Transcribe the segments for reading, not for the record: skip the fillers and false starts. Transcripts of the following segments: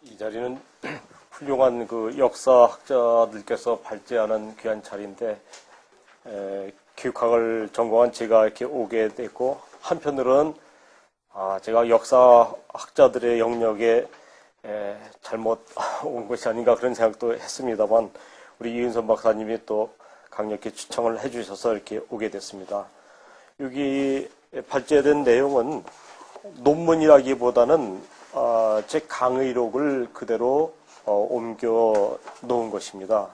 이 자리는 훌륭한 그 역사학자들께서 발제하는 귀한 자리인데, 교육학을 전공한 제가 이렇게 오게 됐고, 한편으로는 제가 역사학자들의 영역에 잘못 온 것이 아닌가 그런 생각도 했습니다만, 우리 이은선 박사님이 또 강력히 추천을 해주셔서 이렇게 오게 됐습니다. 여기 발제된 내용은 논문이라기보다는 제 강의록을 그대로 옮겨 놓은 것입니다.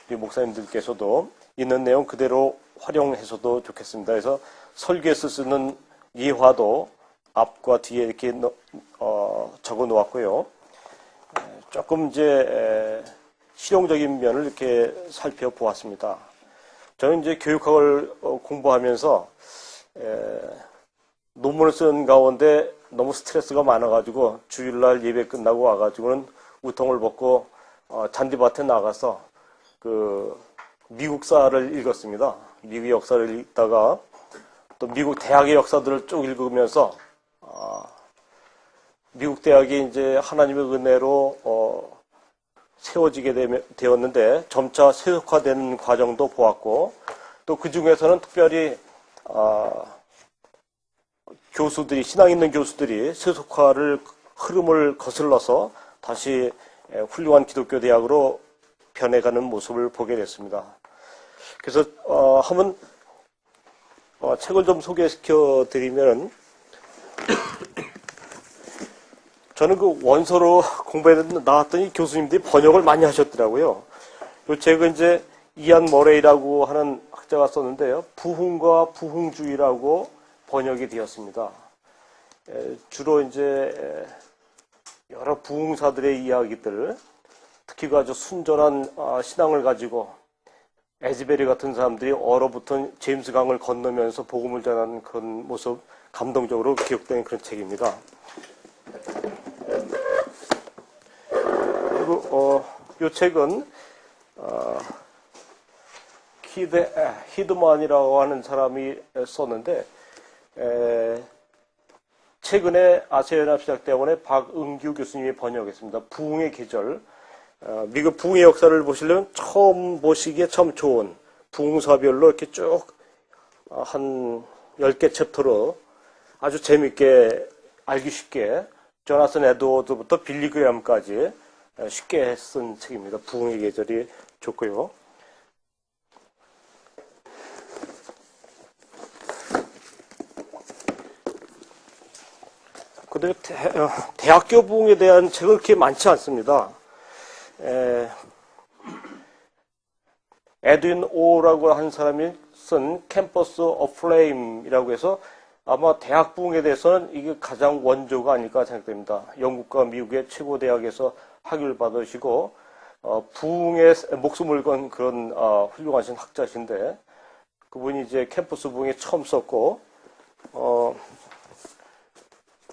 우리 목사님들께서도 있는 내용 그대로 활용해서도 좋겠습니다. 그래서 설교에서 쓰는 예화도 앞과 뒤에 이렇게 적어 놓았고요. 조금 이제 실용적인 면을 이렇게 살펴보았습니다. 저는 이제 교육학을 공부하면서 논문을 쓰는 가운데 너무 스트레스가 많아가지고 주일날 예배 끝나고 와가지고는 우통을 벗고 잔디밭에 나가서 그 미국사를 읽었습니다. 미국 역사를 읽다가 또 미국 대학의 역사들을 쭉 읽으면서 미국 대학이 이제 하나님의 은혜로 세워지게 되었는데 점차 세속화되는 과정도 보았고, 또 그 중에서는 특별히 교수들이, 신앙 있는 교수들이 세속화를 흐름을 거슬러서 다시 훌륭한 기독교 대학으로 변해가는 모습을 보게 됐습니다. 그래서 한번 책을 좀 소개시켜 드리면, 저는 그 원서로 공부해 나왔더니 교수님들이 번역을 많이 하셨더라고요. 이 책은 이제 이안 머레이라고 하는 학자가 썼는데요. 부흥과 부흥주의라고 번역이 되었습니다. 주로 이제 여러 부흥사들의 이야기들, 특히 그 아주 순전한 신앙을 가지고 에즈베리 같은 사람들이 얼어붙은 제임스 강을 건너면서 복음을 전하는 그런 모습, 감동적으로 기억되는 그런 책입니다. 그리고 이 책은 히드만이라고 하는 사람이 썼는데, 최근에 아시아연합시작대학원의 박은규 교수님이 번역했습니다. 부흥의 계절. 미국 부흥의 역사를 보시려면 처음 보시기에 참 좋은 부흥사별로 이렇게 쭉 한 10개 챕터로 아주 재밌게 알기 쉽게 조나선 에드워드부터 빌리 그레엄까지 쉽게 쓴 책입니다. 부흥의 계절이 좋고요. 그다음에 대학교 부흥에 대한 책은 그렇게 많지 않습니다. 에드윈 오라고 한 사람이 쓴 캠퍼스 어플레임이라고 해서 아마 대학 부흥에 대해서는 이게 가장 원조가 아닐까 생각됩니다. 영국과 미국의 최고 대학에서 학위를 받으시고 부흥에 목숨을 건 그런 훌륭하신 학자신데, 그분이 이제 캠퍼스 부흥에 처음 썼고,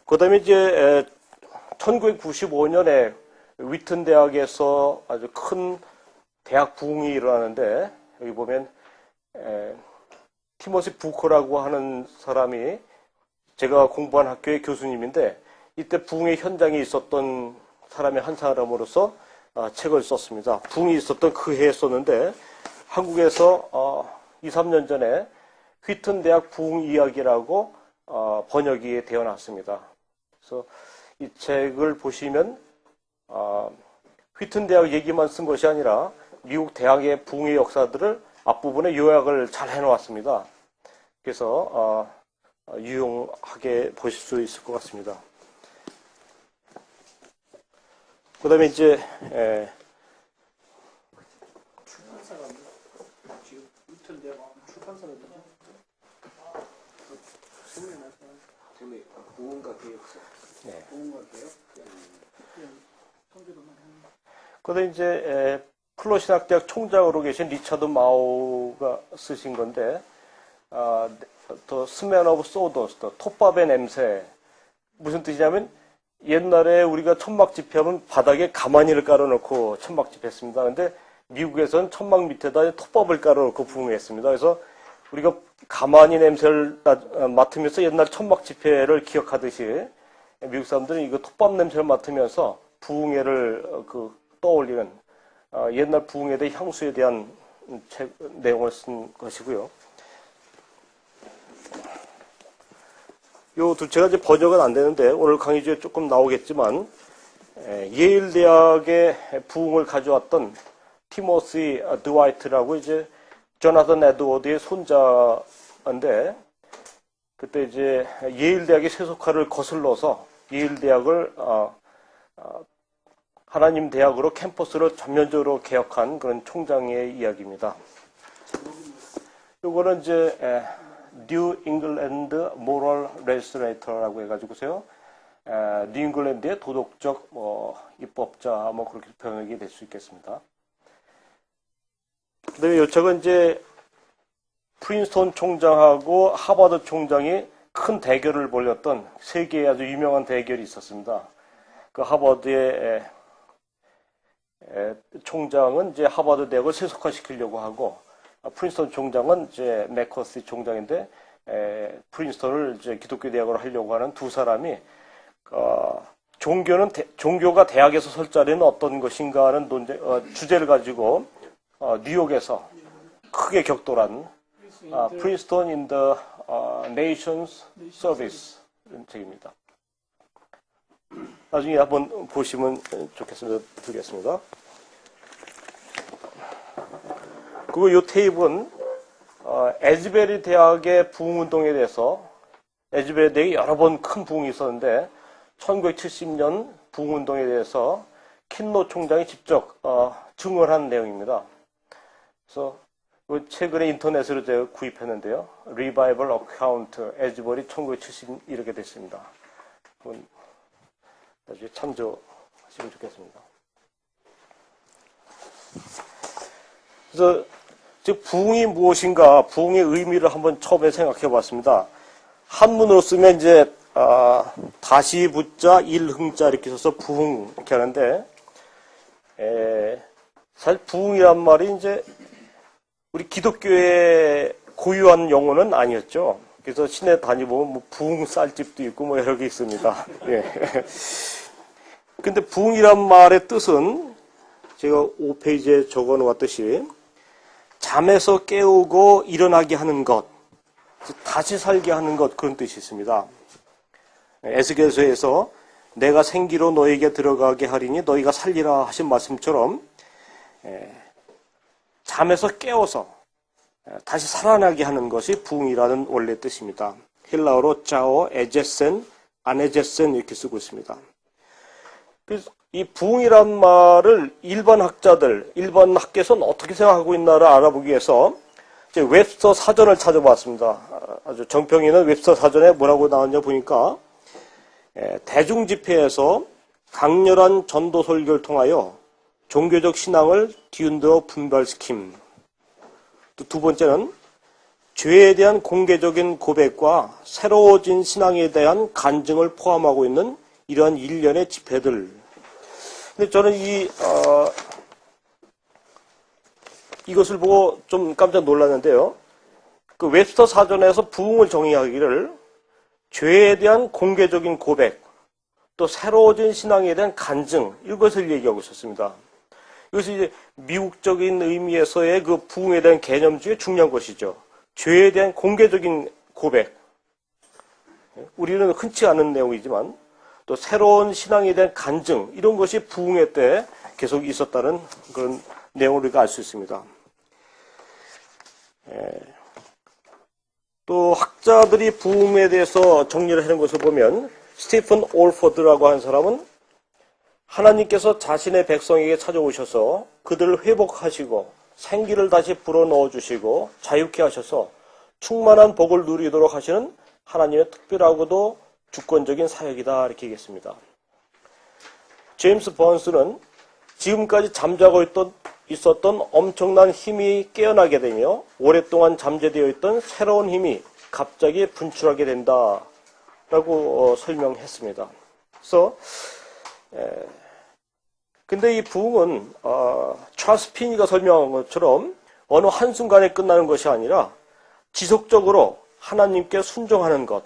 그다음에 이제 1995년에 위튼 대학에서 아주 큰 대학 부흥이 일어나는데, 여기 보면 티모시 부커라고 하는 사람이 제가 공부한 학교의 교수님인데, 이때 부흥의 현장에 있었던 사람의 한 사람으로서 책을 썼습니다. 부흥이 있었던 그 해에 썼는데, 한국에서 2, 3년 전에 휘튼 대학 부흥 이야기라고 번역이 되어 놨습니다. 그래서 이 책을 보시면 휘튼 대학 얘기만 쓴 것이 아니라 미국 대학의 부흥의 역사들을 앞부분에 요약을 잘 해놓았습니다. 그래서 유용하게 보실 수 있을 것 같습니다. 그 다음에 이제 출판사가 지금 휘튼 대학 출판사가 부흥과 개혁서. 네. 부흥과 개혁. 그다음에 이제 플로신학대학 총장으로 계신 리처드 마우가 쓰신 건데, 더 스멜 오브 소더스트, 톱밥의 냄새. 무슨 뜻이냐면, 옛날에 우리가 천막 집회하면 바닥에 가마니를 깔아놓고 천막 집회했습니다. 근데 미국에서는 천막 밑에다 톱밥을 깔아놓고 부흥했습니다. 그래서 우리가 가마니 냄새를 맡으면서 옛날 천막 집회를 기억하듯이, 미국 사람들은 이거 톱밥 냄새를 맡으면서 부흥회를 떠올리는 옛날 부흥에 대한 향수에 대한 내용을 쓴 것이고요. 요 둘째가 이제 번역은 안 되는데 오늘 강의 중에 조금 나오겠지만 예일 대학의 부흥을 가져왔던 티모시 드와이트라고 이제 조나선 에드워드의 손자인데 그때 이제 예일 대학의 세속화를 거슬러서 예일 대학을 하나님 대학으로 캠퍼스를 전면적으로 개혁한 그런 총장의 이야기입니다. 요거는 이제 뉴 잉글랜드 모럴 레지스레이터라고 해가지고서요. 뉴 잉글랜드의 도덕적 입법자 그렇게 표현이 될 수 있겠습니다. 그다음에 요 책은 이제 프린스턴 총장하고 하버드 총장이 큰 대결을 벌였던 세계에 아주 유명한 대결이 있었습니다. 그 하버드의 총장은 이제 하버드 대학을 세속화시키려고 하고 프린스턴 총장은 이제 맥커시 총장인데 프린스턴을 이제 기독교 대학으로 하려고 하는 두 사람이 종교가 대학에서 설 자리는 어떤 것인가 하는 주제를 가지고 뉴욕에서 크게 격돌한 Princeton in the Nation's Service 이런 책입니다. 나중에 한번 보시면 좋겠습니다. 드리겠습니다. 그리고 이 테이프는 에즈베리 대학의 부흥운동에 대해서 에즈베리 대학에 여러 번 큰 부흥이 있었는데 1970년 부흥운동에 대해서 킨노 총장이 직접 증언한 내용입니다. 그래서 최근에 인터넷으로 제가 구입했는데요. Revival Account 에즈베리 1970 이렇게 됐습니다. 나중에 참조하시면 좋겠습니다. 그래서 즉 부흥이 무엇인가, 부흥의 의미를 한번 처음에 생각해 봤습니다. 한문으로 쓰면 이제 다시 붙자 일흥자 이렇게 써서 부흥 이렇게 하는데 사실 부흥이란 말이 이제 우리 기독교의 고유한 용어는 아니었죠. 그래서 시내 다니보면 부흥 쌀집도 있고 여러 개 있습니다. 예. 근데 부흥이란 말의 뜻은 제가 5페이지에 적어 놓았듯이 잠에서 깨우고 일어나게 하는 것, 다시 살게 하는 것, 그런 뜻이 있습니다. 에스겔서에서 내가 생기로 너에게 들어가게 하리니 너희가 살리라 하신 말씀처럼 잠에서 깨워서 다시 살아나게 하는 것이 부흥이라는 원래 뜻입니다. 헬라어로 자오, 에제센, 아네제센 이렇게 쓰고 있습니다. 그래서 이 부흥이란 말을 일반 학계에서는 어떻게 생각하고 있나를 알아보기 위해서 웹스터 사전을 찾아봤습니다. 아주 정평이 있는 웹스터 사전에 뭐라고 나왔냐 보니까 대중집회에서 강렬한 전도 설교를 통하여 종교적 신앙을 뒤흔들어 분발시킴. 또 두 번째는 죄에 대한 공개적인 고백과 새로워진 신앙에 대한 간증을 포함하고 있는 이러한 일련의 집회들. 근데 저는 이것을 보고 좀 깜짝 놀랐는데요. 그 웹스터 사전에서 부흥을 정의하기를 죄에 대한 공개적인 고백, 또 새로워진 신앙에 대한 간증, 이것을 얘기하고 있었습니다. 이것이 이제 미국적인 의미에서의 그 부흥에 대한 개념 중에 중요한 것이죠. 죄에 대한 공개적인 고백. 우리는 흔치 않은 내용이지만 또 새로운 신앙에 대한 간증, 이런 것이 부흥회 때 계속 있었다는 그런 내용을 우리가 알 수 있습니다. 또 학자들이 부흥에 대해서 정리를 하는 것을 보면 스티픈 올포드라고 하는 사람은 하나님께서 자신의 백성에게 찾아오셔서 그들을 회복하시고 생기를 다시 불어넣어 주시고 자유케 하셔서 충만한 복을 누리도록 하시는 하나님의 특별하고도 주권적인 사역이다 이렇게 얘기했습니다. 제임스 번스는 지금까지 잠자고 있었던 엄청난 힘이 깨어나게 되며 오랫동안 잠재되어 있던 새로운 힘이 갑자기 분출하게 된다라고 설명했습니다. 그래서 근데 이 부흥은 찰스 피니가 설명한 것처럼 어느 한순간에 끝나는 것이 아니라 지속적으로 하나님께 순종하는 것,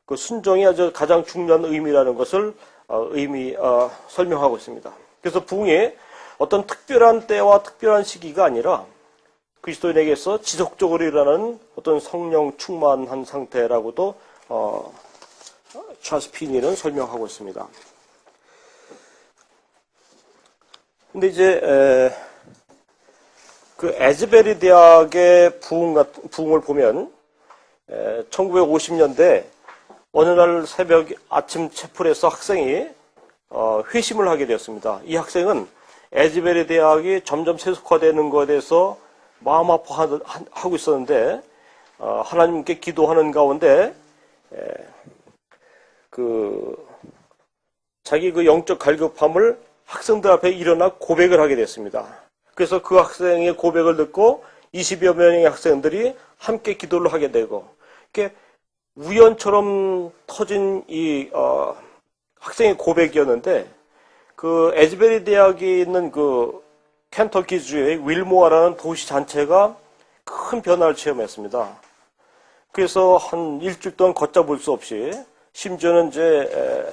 그 순종이 아주 가장 중요한 의미라는 것을 설명하고 있습니다. 그래서 부흥이 어떤 특별한 때와 특별한 시기가 아니라 그리스도인에게서 지속적으로 일어나는 어떤 성령 충만한 상태라고도 찰스 피니는 설명하고 있습니다. 근데 이제 그 에즈베리 대학의 부흥을 보면 1950년대 어느 날 새벽 아침 채플에서 학생이 회심을 하게 되었습니다. 이 학생은 에즈베리 대학이 점점 세속화되는 것에 대해서 마음 아파하고 있었는데 하나님께 기도하는 가운데 자기 그 영적 갈급함을 학생들 앞에 일어나 고백을 하게 됐습니다. 그래서 그 학생의 고백을 듣고 20여 명의 학생들이 함께 기도를 하게 되고, 이렇게 우연처럼 터진 이 학생의 고백이었는데, 그 에즈베리 대학이 있는 그 켄터키주의 윌모어라는 도시 전체가 큰 변화를 체험했습니다. 그래서 한 일주일 동안 걷잡을 수 없이, 심지어는 이제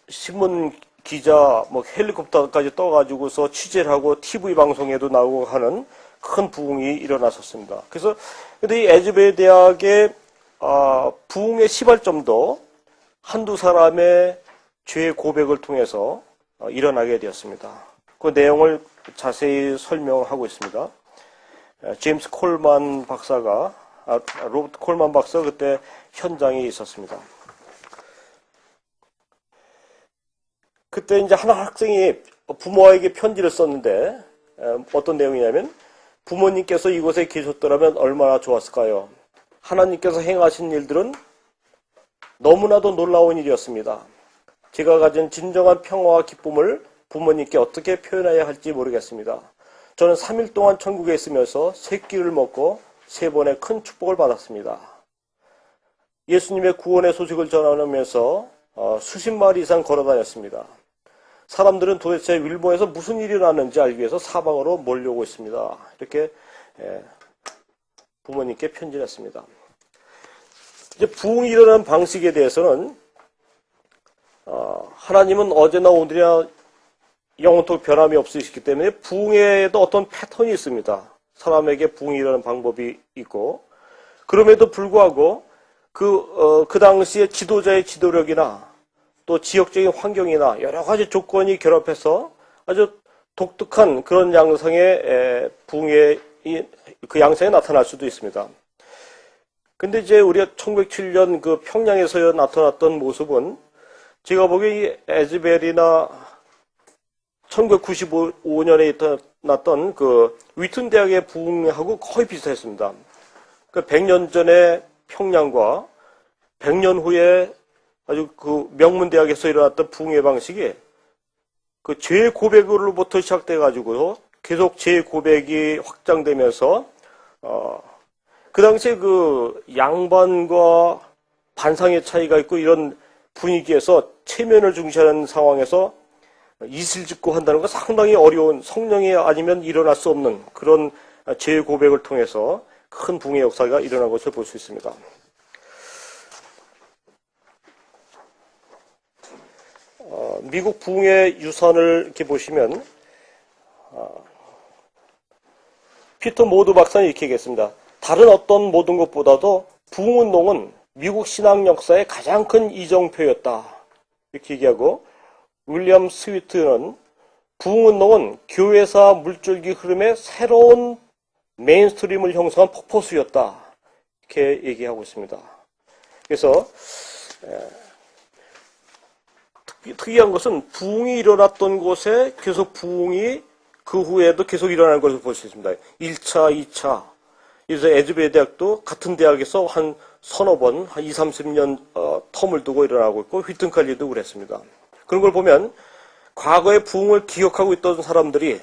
신문 기자, 헬리콥터까지 떠가지고서 취재를 하고 TV 방송에도 나오고 하는 큰 부흥이 일어났었습니다. 그래서 근데 이 에즈베리 대학의 부흥의 시발점도 한두 사람의 죄의 고백을 통해서 일어나게 되었습니다. 그 내용을 자세히 설명하고 있습니다. 제임스 콜만 박사가 로버트 콜만 박사가 그때 현장에 있었습니다. 그때 이제 한 학생이 부모에게 편지를 썼는데 어떤 내용이냐면, 부모님께서 이곳에 계셨더라면 얼마나 좋았을까요? 하나님께서 행하신 일들은 너무나도 놀라운 일이었습니다. 제가 가진 진정한 평화와 기쁨을 부모님께 어떻게 표현해야 할지 모르겠습니다. 저는 3일 동안 천국에 있으면서 3끼를 먹고 3번의 큰 축복을 받았습니다. 예수님의 구원의 소식을 전하면서 수십 마일 이상 걸어다녔습니다. 사람들은 도대체 윌모에서 무슨 일이 일어났는지 알기 위해서 사방으로 몰려오고 있습니다. 이렇게 부모님께 편지를 했습니다. 이제 부흥이 일어나는 방식에 대해서는 하나님은 어제나 오늘이나 영원토록 변함이 없으시기 때문에 부흥에도 어떤 패턴이 있습니다. 사람에게 부흥이 일어나는 방법이 있고, 그럼에도 불구하고 그 당시에 지도자의 지도력이나 또 지역적인 환경이나 여러 가지 조건이 결합해서 아주 독특한 그런 양상의 부흥의 그 양상이 나타날 수도 있습니다. 근데 이제 우리가 1907년 그 평양에서 나타났던 모습은 제가 보기에 이 에즈베리나 1995년에 났던 그 위튼 대학의 부흥하고 거의 비슷했습니다. 그 100년 전에 평양과 100년 후에 아주 그 명문대학에서 일어났던 부흥의 방식이 그 죄의 고백으로부터 시작돼가지고 계속 죄의 고백이 확장되면서 그 당시에 그 양반과 반상의 차이가 있고 이런 분위기에서 체면을 중시하는 상황에서 이슬 짓고 한다는 건 상당히 어려운, 성령이 아니면 일어날 수 없는 그런 죄의 고백을 통해서 큰 부흥의 역사가 일어난 것을 볼 수 있습니다. 미국 부흥의 유산을 이렇게 보시면 피터 모드 박사는 이렇게 얘기했습니다. 다른 어떤 모든 것보다도 부흥운동은 미국 신앙 역사의 가장 큰 이정표였다. 이렇게 얘기하고, 윌리엄 스위트는 부흥운동은 교회사 물줄기 흐름의 새로운 메인스트림을 형성한 폭포수였다. 이렇게 얘기하고 있습니다. 그래서 특이한 것은 부흥이 일어났던 곳에 계속 부흥이 그 후에도 계속 일어나는 것을 볼 수 있습니다. 1차, 2차. 그래서 에즈베리 대학도 같은 대학에서 한 서너 번, 한 20, 30년 텀을 두고 일어나고 있고, 휘튼칼리도 그랬습니다. 그런 걸 보면 과거의 부흥을 기억하고 있던 사람들이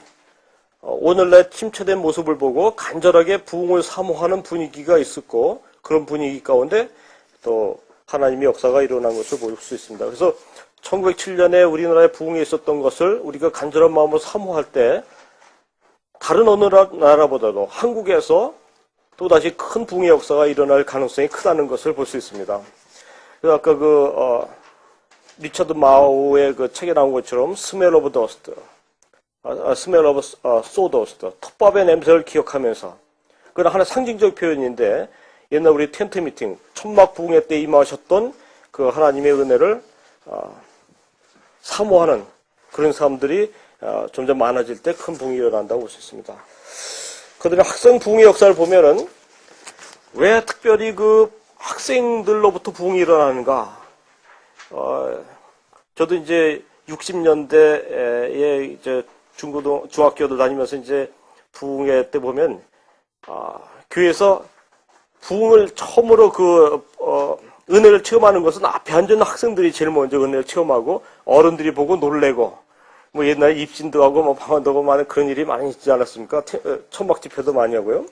오늘날 침체된 모습을 보고 간절하게 부흥을 사모하는 분위기가 있었고, 그런 분위기 가운데 또 하나님의 역사가 일어난 것을 볼 수 있습니다. 그래서 1907년에 우리나라에 부흥이 있었던 것을 우리가 간절한 마음으로 사모할 때 다른 어느 나라보다도 한국에서 또다시 큰 부흥의 역사가 일어날 가능성이 크다는 것을 볼 수 있습니다. 그래서 아까 리처드 마오의 그 책에 나온 것처럼 스멜 오브 더스트, 스멜 오브 소더스트, 톱밥의 냄새를 기억하면서, 그건 하나의 상징적 표현인데, 옛날 우리 텐트 미팅, 천막 부흥회 때 임하셨던 그 하나님의 은혜를 사모하는 그런 사람들이 점점 많아질 때 큰 부흥이 일어난다고 볼 수 있습니다. 그다음에 학생 부흥의 역사를 보면은 왜 특별히 그 학생들로부터 부흥이 일어나는가? 저도 이제 60년대에 이제 중학교도 다니면서 이제 부흥회 때 보면 교회에서 부흥을 처음으로 은혜를 체험하는 것은 앞에 앉은 학생들이 제일 먼저 은혜를 체험하고 어른들이 보고 놀래고 뭐 옛날에 입신도 하고 뭐 방언도 하고 많은 그런 일이 많이 있지 않았습니까? 천막 집회도 많이 하고요.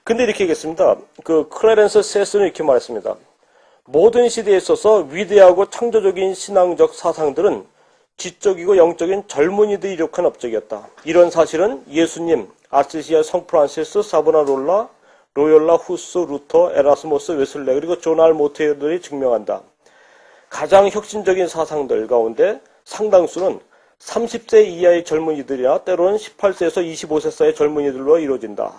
근데 이렇게 얘기했습니다. 그 클래렌스 세스는 이렇게 말했습니다. 모든 시대에 있어서 위대하고 창조적인 신앙적 사상들은 지적이고 영적인 젊은이들이 이룩한 업적이었다. 이런 사실은 예수님, 아시시아 성 프란시스, 사보나롤라, 로열라, 후스, 루터, 에라스모스, 웨슬레 그리고 존 알 모테들이 증명한다. 가장 혁신적인 사상들 가운데 상당수는 30세 이하의 젊은이들이나 때로는 18세에서 25세 사이의 젊은이들로 이루어진다.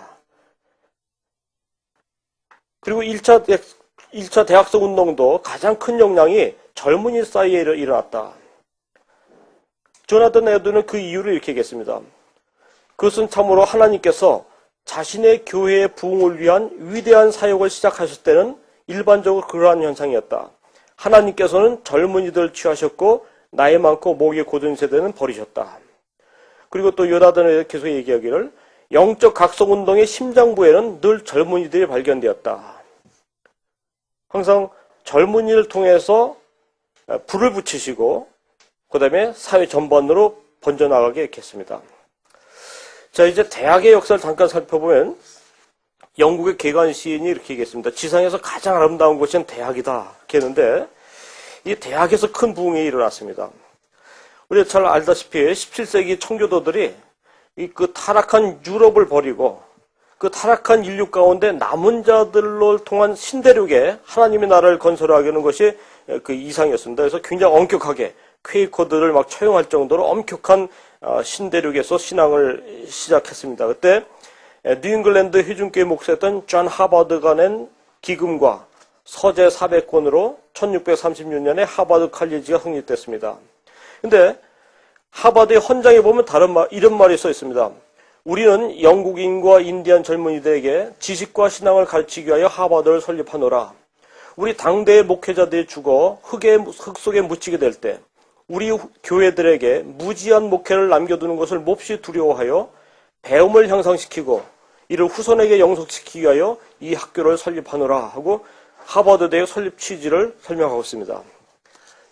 그리고 1차 대학생 운동도 가장 큰 역량이 젊은이 사이에 일어났다. 조나단 에드는 그 이유를 이렇게 얘기했습니다. 그것은 참으로 하나님께서 자신의 교회의 부흥을 위한 위대한 사역을 시작하실 때는 일반적으로 그러한 현상이었다. 하나님께서는 젊은이들을 취하셨고 나이 많고 목이 고든 세대는 버리셨다. 그리고 또 요나단에 계속 얘기하기를 영적 각성운동의 심장부에는 늘 젊은이들이 발견되었다. 항상 젊은이를 통해서 불을 붙이시고 그 다음에 사회 전반으로 번져나가게 했습니다. 자, 이제 대학의 역사를 잠깐 살펴보면 영국의 개관 시인이 이렇게 얘기했습니다. 지상에서 가장 아름다운 곳은 대학이다. 이렇게 했는데 이 대학에서 큰 부흥이 일어났습니다. 우리가 잘 알다시피 17세기 청교도들이 그 타락한 유럽을 버리고 그 타락한 인류 가운데 남은 자들로 통한 신대륙에 하나님의 나라를 건설하게 하는 것이 그 이상이었습니다. 그래서 굉장히 엄격하게 퀘이커들을 막 처형할 정도로 엄격한 신대륙에서 신앙을 시작했습니다. 그때 뉴잉글랜드 회중교회 목사였던 존 하버드가 낸 기금과 서재 400권으로 1636년에 하버드 칼리지가 성립됐습니다. 근데 하버드의 헌장에 보면 이런 말이 써 있습니다. 우리는 영국인과 인디안 젊은이들에게 지식과 신앙을 가르치기 위하여 하버드를 설립하노라. 우리 당대의 목회자들이 죽어 흙 속에 묻히게 될 때 우리 교회들에게 무지한 목회를 남겨두는 것을 몹시 두려워하여 배움을 향상시키고 이를 후손에게 영속시키기 위하여 이 학교를 설립하노라 하고 하버드 대학 설립 취지를 설명하고 있습니다.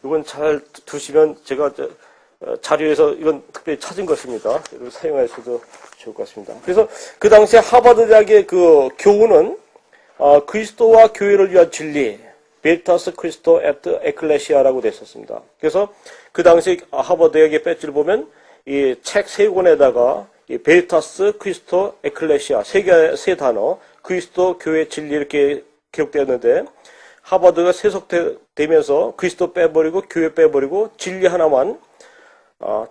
이건 잘 두시면 제가 자료에서 이건 특별히 찾은 것입니다. 이걸 사용하셔도 좋을 것 같습니다. 그래서 그 당시에 하버드 대학의 그 교훈은 그리스도와 교회를 위한 진리, 베리타스 크리스토 에트 에클레시아라고 되어 있었습니다. 그래서 그 당시 하버드 대학의 배지를 보면 이 책 세 권에다가 이 베리타스 크리스토 에클레시아 세 단어 그리스도 교회 진리 이렇게 기록되었는데 하버드가 세속되면서 그리스도 빼버리고 교회 빼버리고 진리 하나만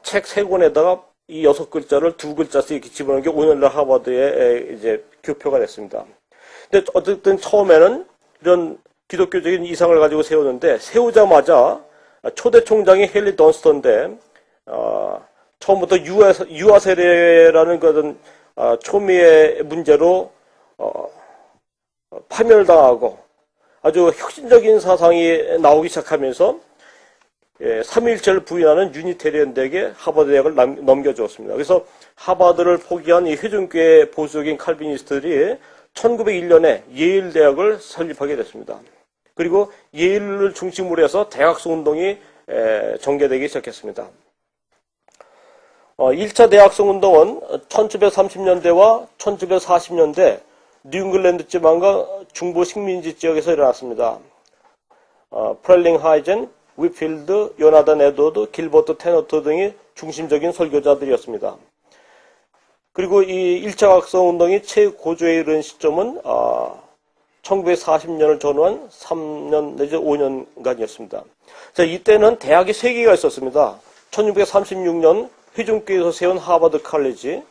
책 세 권에다가 이 6글자를 2글자씩 이렇게 집어넣은 게 오늘날 하버드의 이제 교표가 됐습니다. 근데 어쨌든 처음에는 이런 기독교적인 이상을 가지고 세우는데 세우자마자 초대 총장이 헨리 던스턴인데 처음부터 유아 세례라는 그런 초미의 문제로 파멸당하고 아주 혁신적인 사상이 나오기 시작하면서 삼위일체를 부인하는 유니테리언들에게 하버드 대학을 넘겨주었습니다. 그래서 하버드를 포기한 이 회중교회 보수적인 칼비니스트들이 1901년에 예일 대학을 설립하게 됐습니다. 그리고 예일을 중심으로 해서 대학생 운동이 전개되기 시작했습니다. 1차 대학생 운동은 1730년대와 1740년대 뉴잉글랜드 지방과 중부 식민지 지역에서 일어났습니다. 프렐링 하이젠, 위필드, 요나단 에드워드, 길버트 테너트 등이 중심적인 설교자들이었습니다. 그리고 이 1차 학생 운동이 최고조에 이른 시점은 1940년을 전후한 3년 내지 5년간이었습니다. 자, 이때는 대학이 3개가 있었습니다. 1636년 회중교에서 세운 하버드 칼리지,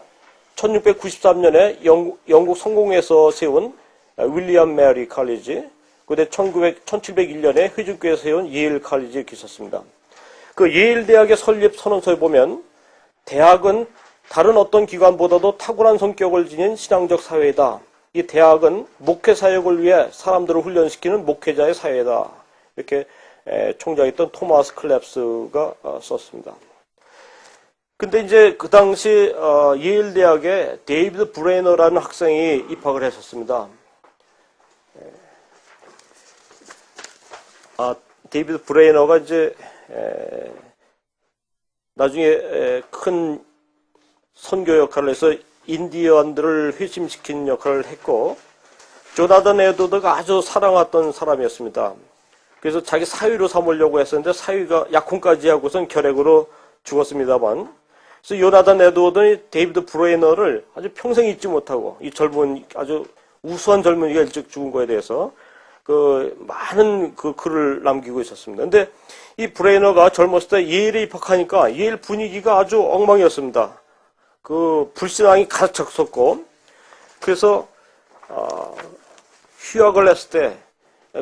1693년에 영국 성공회에서 세운 윌리엄 메리 칼리지, 그다음에 1701년에 회중교에서 세운 예일 칼리지 이렇게 있었습니다. 그 예일 대학의 설립 선언서에 보면 대학은 다른 어떤 기관보다도 탁월한 성격을 지닌 신앙적 사회이다. 이 대학은 목회 사역을 위해 사람들을 훈련시키는 목회자의 사회다. 이렇게 총장이었던 토마스 클랩스가 썼습니다. 근데 이제 그 당시 예일 대학에 데이비드 브레이너라는 학생이 입학을 했었습니다. 데이비드 브레이너가 이제 나중에 큰 선교 역할을 해서 인디언들을 회심시키는 역할을 했고, 조나단 에드워드가 아주 사랑했던 사람이었습니다. 그래서 자기 사위로 삼으려고 했었는데 사위가 약혼까지 하고선 결핵으로 죽었습니다만, 그래서 요나단 에드워드는 데이비드 브레이너를 아주 평생 잊지 못하고, 이 젊은 아주 우수한 젊은이가 일찍 죽은 거에 대해서 많은 글을 남기고 있었습니다. 근데 이 브레이너가 젊었을 때 예일에 입학하니까 예일 분위기가 아주 엉망이었습니다. 불신앙이 가득 찼었고, 그래서 휴학을 했을 때,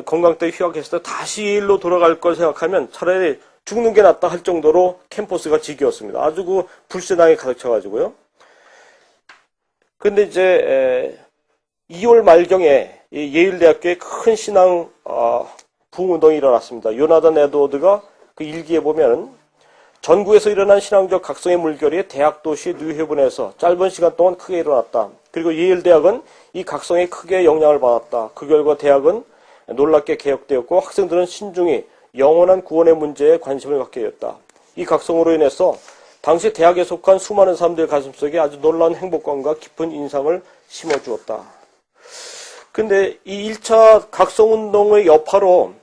건강 때 휴학했을 때 다시 예일로 돌아갈 걸 생각하면 차라리 죽는 게 낫다 할 정도로 캠퍼스가 지겨웠습니다. 아주 불신앙이 가득 차가지고요. 근데 이제 2월 말경에 예일대학교에 큰 신앙 부흥운동이 일어났습니다. 요나단 에드워드가 그 일기에 보면 전국에서 일어난 신앙적 각성의 물결이 대학 도시 뉴헤븐에서 짧은 시간 동안 크게 일어났다. 그리고 예일대학은 이 각성에 크게 영향을 받았다. 그 결과 대학은 놀랍게 개혁되었고 학생들은 신중히 영원한 구원의 문제에 관심을 갖게 되었다. 이 각성으로 인해서 당시 대학에 속한 수많은 사람들의 가슴속에 아주 놀라운 행복감과 깊은 인상을 심어주었다. 근데 이 1차 각성운동의 여파로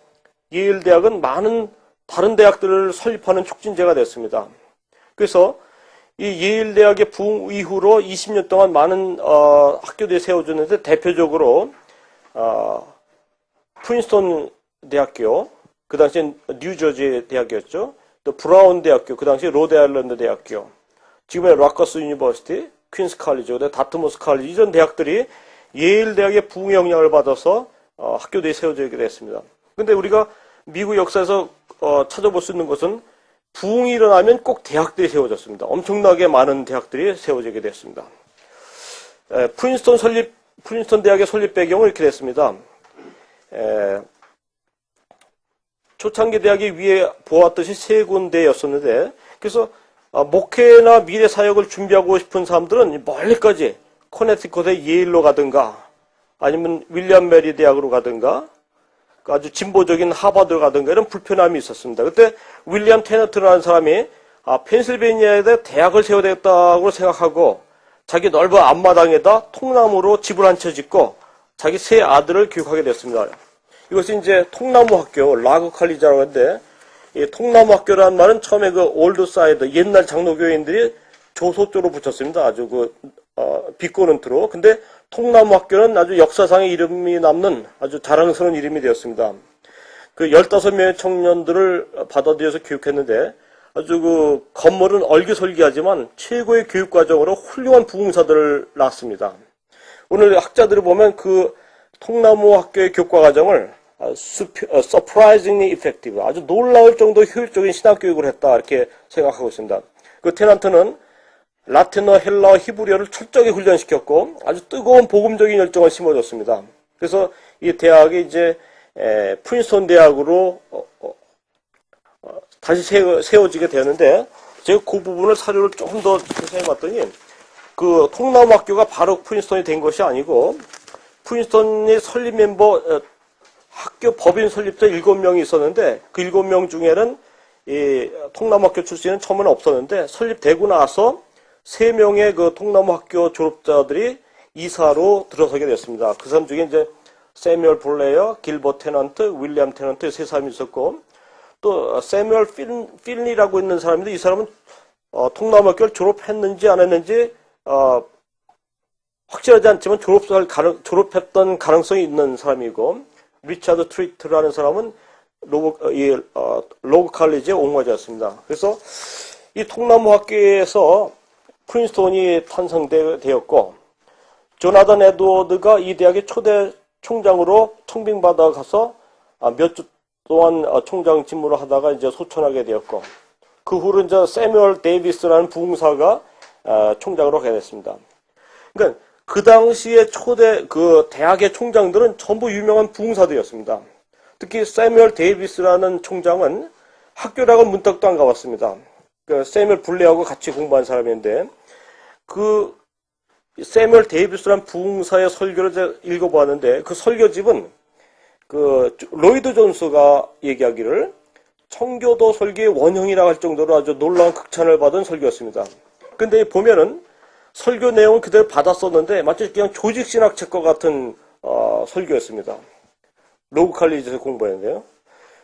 예일대학은 많은 다른 대학들을 설립하는 촉진제가 됐습니다. 그래서 이 예일대학의 부흥 이후로 20년 동안 많은 학교들이 세워졌는데 대표적으로 프린스턴 대학교, 그 당시엔 뉴저지 대학이었죠. 또 브라운 대학교, 그 당시 로드아일랜드 대학교, 지금의 라커스 유니버시티, 퀸스 칼리지, 다트머스 칼리지 이런 대학들이 예일 대학의 부흥의 영향을 받아서 학교들이 세워지게 됐습니다. 근데 우리가 미국 역사에서 찾아볼 수 있는 것은 부흥이 일어나면 꼭 대학들이 세워졌습니다. 엄청나게 많은 대학들이 세워지게 됐습니다. 프린스턴 대학의 설립 배경은 이렇게 됐습니다. 초창기 대학이 위에 보았듯이 세 군데였었는데, 그래서 목회나 미래 사역을 준비하고 싶은 사람들은 멀리까지 코네티컷의 예일로 가든가, 아니면 윌리엄 메리 대학으로 가든가, 아주 진보적인 하버드로 가든가 이런 불편함이 있었습니다. 그때 윌리엄 테너트라는 사람이 펜실베니아에 대학을 세워야 되겠다고 생각하고 자기 넓은 앞마당에다 통나무로 집을 한 채 짓고 자기 세 아들을 교육하게 됐습니다. 이것이 이제 통나무 학교, 라그 칼리지라고 하는데, 이 통나무 학교라는 말은 처음에 올드 사이드, 옛날 장로교인들이 조소조로 붙였습니다. 아주 비꼬는 투로. 근데 통나무 학교는 아주 역사상의 이름이 남는 아주 자랑스러운 이름이 되었습니다. 15명의 청년들을 받아들여서 교육했는데, 아주 건물은 얼기설기하지만 최고의 교육 과정으로 훌륭한 부흥사들을 낳았습니다. 오늘 학자들이 보면 통나무 학교의 교과 과정을 surprisingly effective, 아주 놀라울 정도 효율적인 신학교육을 했다 이렇게 생각하고 있습니다. 테넌트는 라틴어, 헬라어, 히브리어를 철저히 훈련시켰고 아주 뜨거운 복음적인 열정을 심어줬습니다. 그래서 이 대학이 이제 프린스턴 대학으로 다시 세워지게 되었는데, 제가 그 부분을 사료를 조금 더 자세히 봤더니 통나무 학교가 바로 프린스턴이 된 것이 아니고, 프린스턴의 설립 멤버, 학교 법인 설립자 7명이 있었는데, 그 7명 중에는 이 통나무 학교 출신은 처음에는 없었는데, 설립되고 나서 3명의 통나무 학교 졸업자들이 이사로 들어서게 됐습니다. 그 사람 중에 이제 세뮤얼 볼레어, 길버 테넌트, 윌리엄 테넌트 세 사람이 있었고, 또 세뮤얼 필리라고 있는 사람인데, 이 사람은 통나무 학교를 졸업했는지 안 했는지 확실하지 않지만 졸업했던 가능성이 있는 사람이고, 리차드 트리트라는 사람은 로그 칼리지의 옹호자였습니다. 그래서 이 통나무학계에서 프린스톤이 탄생되었고, 조나단 에드워드가 이 대학의 초대 총장으로 청빙받아 가서 몇 주 동안 총장 직무를 하다가 이제 소천하게 되었고, 그 후로 이제 세뮤얼 데이비스라는 부흥사가 총장으로 하게 됐습니다. 그러니까 그 당시에 그 대학의 총장들은 전부 유명한 부흥사들이었습니다. 특히 세뮤얼 데이비스라는 총장은 학교락은 문턱도 안 가봤습니다. 그 세뮤얼 블레하고 같이 공부한 사람인데, 그 세뮤얼 데이비스라는 부흥사의 설교를 제가 읽어보았는데, 그 설교집은 그 로이드 존스가 얘기하기를 청교도 설교의 원형이라고 할 정도로 아주 놀라운 극찬을 받은 설교였습니다. 근데 보면은 설교 내용은 그대로 받았었는데 마치 그냥 조직신학 책과 같은 설교였습니다. 로그 칼리지에서 공부했는데요.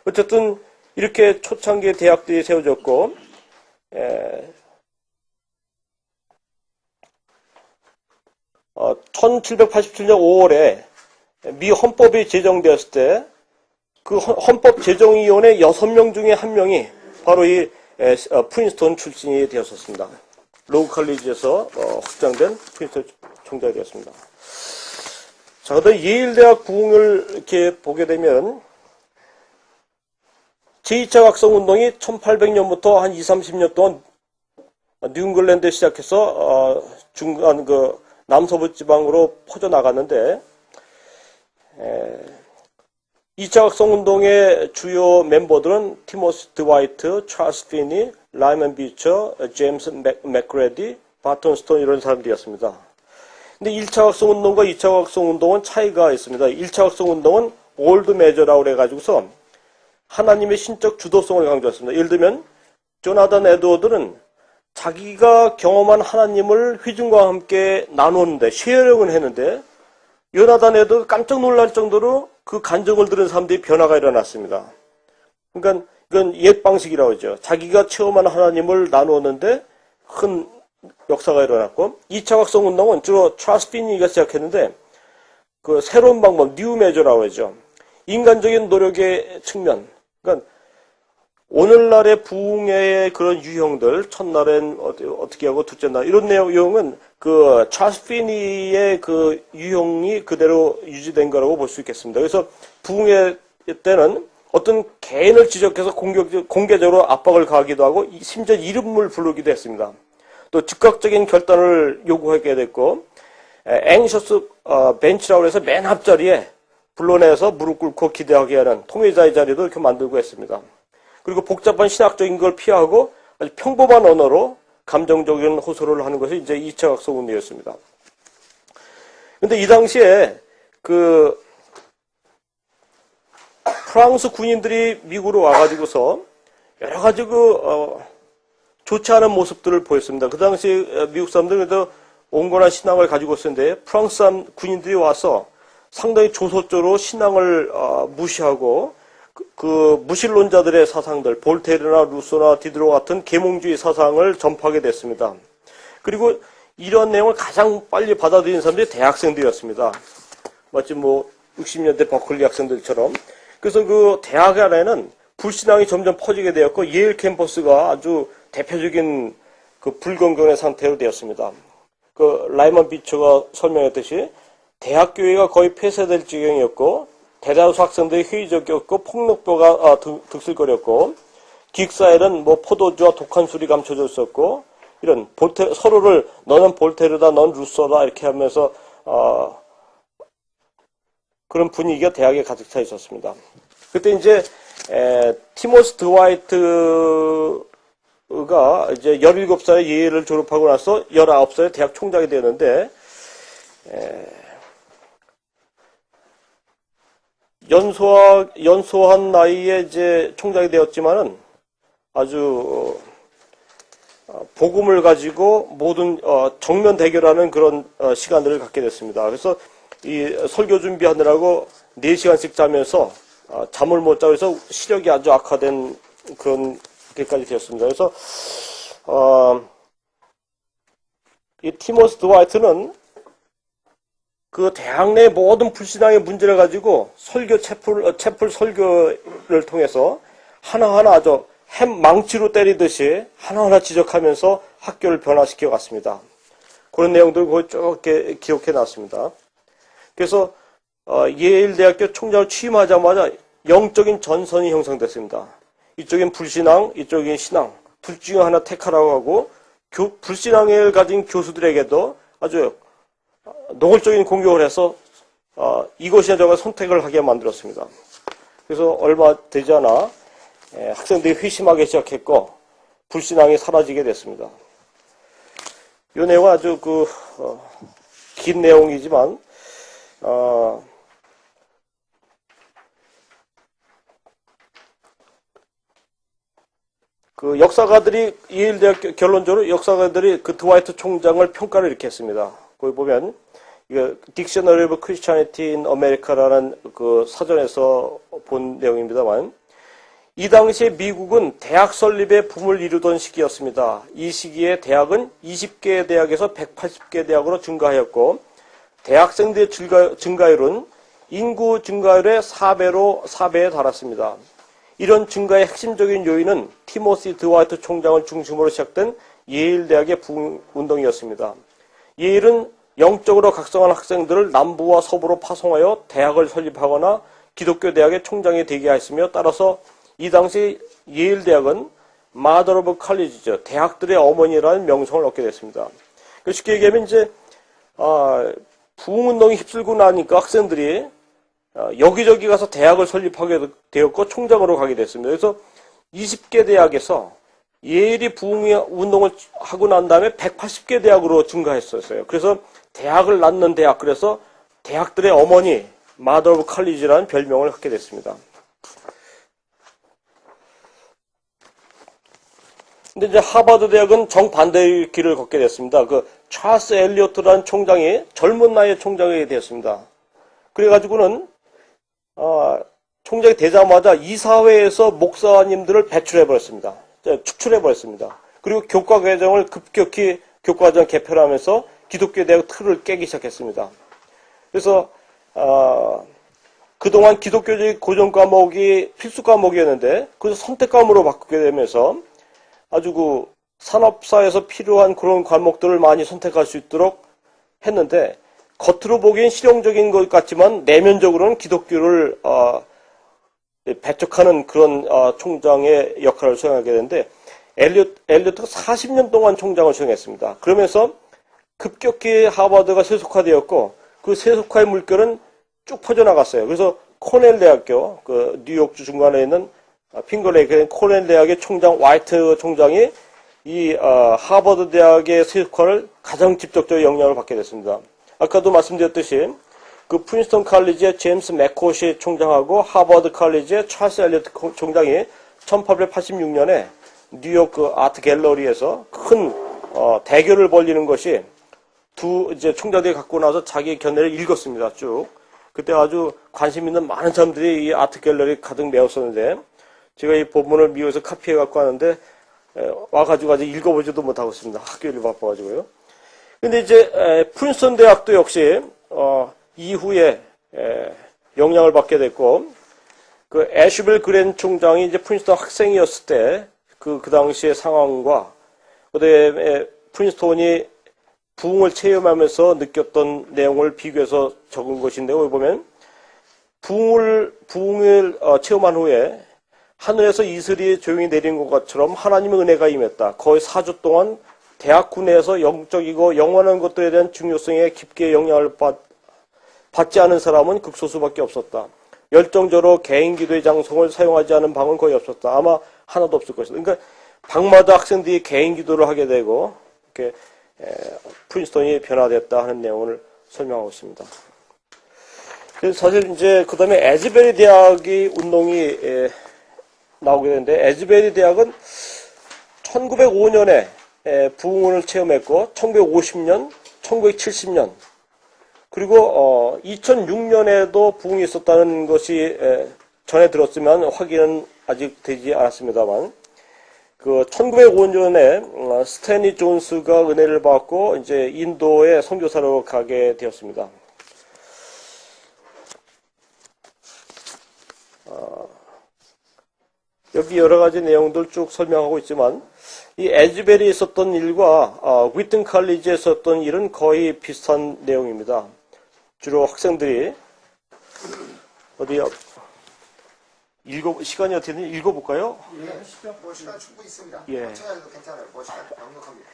어쨌든 이렇게 초창기에 대학들이 세워졌고, 1787년 5월에 미 헌법이 제정되었을 때 그 헌법 제정위원회 6명 중에 1명이 바로 이 프린스턴 출신이 되었었습니다. 로그 칼리지에서 확장된 프린스턴 총장이 되었습니다. 자, 그다음 예일대학 부흥을 이렇게 보게 되면 제2차 학성운동이 1800년부터 한 20, 30년 동안 뉴잉글랜드에 시작해서 중간 그 남서부 지방으로 퍼져나갔는데, 2차 학성운동의 주요 멤버들은 티모시 드와이트, 찰스 피니, 라이먼 비처, 제임스 맥그레디, 바톤 스톤 이런 사람들이었습니다. 근데 1차 학성운동과 2차 학성운동은 차이가 있습니다. 1차 학성운동은 올드 메저라고 해가지고서 하나님의 신적 주도성을 강조했습니다. 예를 들면 조나단 에드워드는 자기가 경험한 하나님을 휘중과 함께 나누었는데, 쉐어링을 했는데, 요나단 에드워드가 깜짝 놀랄 정도로 그 간증을 들은 사람들이 변화가 일어났습니다. 그러니까 이건 옛 방식이라고 하죠. 자기가 체험한 하나님을 나누었는데 큰 역사가 일어났고, 2차 학성운동은 주로 찰스 피니가 시작했는데, 그 새로운 방법, 뉴 메저라고 하죠. 인간적인 노력의 측면. 그러니까 오늘날의 부흥의 그런 유형들, 첫날엔 어떻게 하고 둘째 날, 이런 내용은 그 찰스 피니의 그 유형이 그대로 유지된 거라고 볼 수 있겠습니다. 그래서 부흥의 때는 어떤 개인을 지적해서 공개적으로 압박을 가하기도 하고, 심지어 이름을 부르기도 했습니다. 또 즉각적인 결단을 요구하게 됐고, 앵셔스 벤치라고 해서 맨 앞자리에 불러내서 무릎 꿇고 기대하게 하는 통회자의 자리도 이렇게 만들고 했습니다. 그리고 복잡한 신학적인 걸 피하고 아주 평범한 언어로 감정적인 호소를 하는 것이 이제 2차 학성운동이었습니다. 근데 이 당시에 그 프랑스 군인들이 미국으로 와가지고서 여러 가지 좋지 않은 모습들을 보였습니다. 그 당시 미국 사람들은 그래도 온건한 신앙을 가지고 있었는데, 프랑스 군인들이 와서 상당히 조소적으로 신앙을 무시하고 그 무신론자들의 사상들, 볼테르나 루소나 디드로 같은 계몽주의 사상을 전파하게 됐습니다. 그리고 이런 내용을 가장 빨리 받아들인 사람들이 대학생들이었습니다. 마치 60년대 버클리 학생들처럼. 그래서 그 대학 안에는 불신앙이 점점 퍼지게 되었고, 예일 캠퍼스가 아주 대표적인 그 불건강의 상태로 되었습니다. 그 라이먼 비처가 설명했듯이 대학교회가 거의 폐쇄될 지경이었고, 대다수 학생들이 회의적이었고, 폭력배가 득실거렸고, 기숙사에는 포도주와 독한 술이 감춰져 있었고, 이런 서로를 너는 볼테르다, 넌 루소다 이렇게 하면서 그런 분위기가 대학에 가득 차 있었습니다. 그때 이제 티모시 드와이트가 이제 17살에 예일을 졸업하고 나서 19살에 대학 총장이 되었는데, 연소한 나이에 이제 총장이 되었지만은 아주 복음을 가지고 모든 정면 대결하는 그런 시간들을 갖게 됐습니다. 그래서 이 설교 준비하느라고 4시간씩 자면서 잠을 못 자고 해서 시력이 아주 악화된 그런 게까지 되었습니다. 그래서 이 티모시 드와이트는 그 대학 내 모든 불신앙의 문제를 가지고 채플 설교를 통해서 하나하나 아주 망치로 때리듯이 하나하나 지적하면서 학교를 변화시켜 갔습니다. 그런 내용들을 거기 쭉 이렇게 기록해 놨습니다. 그래서 예일대학교 총장을 취임하자마자 영적인 전선이 형성됐습니다. 이쪽엔 불신앙, 이쪽엔 신앙, 둘 중에 하나 택하라고 하고 불신앙을 가진 교수들에게도 아주 노골적인 공격을 해서 이것이야 저것 선택을 하게 만들었습니다. 그래서 얼마 되지 않아 학생들이 회심하기 시작했고 불신앙이 사라지게 됐습니다. 이 내용은 아주 긴 내용이지만 그 역사가들이 예일대학 결론적으로 역사가들이 그 드와이트 총장을 평가를 이렇게 했습니다. 거기 보면 이거 Dictionary of Christianity in America라는 그 사전에서 본 내용입니다만 이 당시에 미국은 대학 설립의 붐을 이루던 시기였습니다. 이 시기에 대학은 20개 대학에서 180개 대학으로 증가하였고 대학생들의 증가율은 인구 증가율의 4배에 달았습니다. 이런 증가의 핵심적인 요인은 티모시 드와이트 총장을 중심으로 시작된 예일 대학의 부흥운동이었습니다. 예일은 영적으로 각성한 학생들을 남부와 서부로 파송하여 대학을 설립하거나 기독교 대학의 총장이 되게 하였으며 따라서 이 당시 예일 대학은 Mother of College죠. 대학들의 어머니라는 명성을 얻게 됐습니다. 쉽게 얘기하면 이제 부흥운동이 휩쓸고 나니까 학생들이 여기저기 가서 대학을 설립하게 되었고 총장으로 가게 됐습니다. 그래서 20개 대학에서 예일이 부흥운동을 하고 난 다음에 180개 대학으로 증가했었어요. 그래서 대학을 낳는 대학, 그래서 대학들의 어머니, Mother of College라는 별명을 갖게 됐습니다. 근데 이제 하버드 대학은 정반대의 길을 걷게 됐습니다. 그 찰스 엘리어트라는 총장이 젊은 나이에 총장이 되었습니다. 그래가지고는 총장이 되자마자 이사회에서 목사님들을 배출해버렸습니다. 축출해버렸습니다. 그리고 교과 개정을 급격히 교과과정 개편을 하면서 기독교 대학 틀을 깨기 시작했습니다. 그래서 그동안 기독교적 고정 과목이 필수 과목이었는데 그래서 선택 과목으로 바꾸게 되면서 아주 그 산업사에서 필요한 그런 과목들을 많이 선택할 수 있도록 했는데 겉으로 보기엔 실용적인 것 같지만 내면적으로는 기독교를 배척하는 그런 총장의 역할을 수행하게 되는데 엘리어트가 40년 동안 총장을 수행했습니다. 그러면서 급격히 하버드가 세속화되었고 그 세속화의 물결은 쭉 퍼져나갔어요. 그래서 코넬 대학교, 그 뉴욕주 중간에 있는 핑거레이크의 코넬 대학의 총장 화이트 총장이 이 하버드 대학의 세속화를 가장 직접적으로 영향을 받게 됐습니다. 아까도 말씀드렸듯이 그 프린스턴 칼리지의 제임스 맥코시 총장하고 하버드 칼리지의 찰스 엘리어트 총장이 1886년에 뉴욕 그 아트 갤러리에서 큰 대결을 벌이는 것이 이제 총장들이 갖고 나서 자기 견해를 읽었습니다. 쭉. 그때 아주 관심 있는 많은 사람들이 이 아트 갤러리 가득 메웠었는데 제가 이 본문을 미국에서 카피해 갖고 왔는데 와가지고 아직 읽어보지도 못하고 있습니다. 학교 일 바빠가지고요. 근데 이제 프린스턴 대학도 역시 이후에 영향을 받게 됐고 그 애슈벨 그랜 총장이 이제 프린스턴 학생이었을 때 그 당시의 상황과 그다음에 프린스턴이 부흥을 체험하면서 느꼈던 내용을 비교해서 적은 것인데 여기 보면 부흥을 체험한 후에 하늘에서 이슬이 조용히 내린 것처럼 하나님의 은혜가 임했다. 거의 4주 동안 대학 군에서 영적이고 영원한 것들에 대한 중요성에 깊게 영향을 받지 않은 사람은 극소수밖에 없었다. 열정적으로 개인 기도의 장성을 사용하지 않은 방은 거의 없었다. 아마 하나도 없을 것이다. 그러니까 방마다 학생들이 개인 기도를 하게 되고 이렇게 프린스턴이 변화됐다 하는 내용을 설명하고 있습니다. 그래서 사실 이제 그 다음에 에즈베리 대학의 운동이 나오게 되는데 에즈베리 대학은 1905년에 부흥을 체험했고 1950년, 1970년 그리고 2006년에도 부흥이 있었다는 것이 전해 들었지만 확인은 아직 되지 않았습니다만 그 1905년에 스탠리 존스가 은혜를 받고 이제 인도에 선교사로 가게 되었습니다. 여기 여러 가지 내용들 쭉 설명하고 있지만 이 에즈벨이 있었던 일과 위튼 칼리지에 있었던 일은 거의 비슷한 내용입니다. 주로 학생들이 어디 시간이 어떻게 되는지 읽어볼까요? 예, 하시죠. 뭐 시간 충분히 있습니다. 예. 청약해도 괜찮아요. 뭐 시간 넉넉합니다.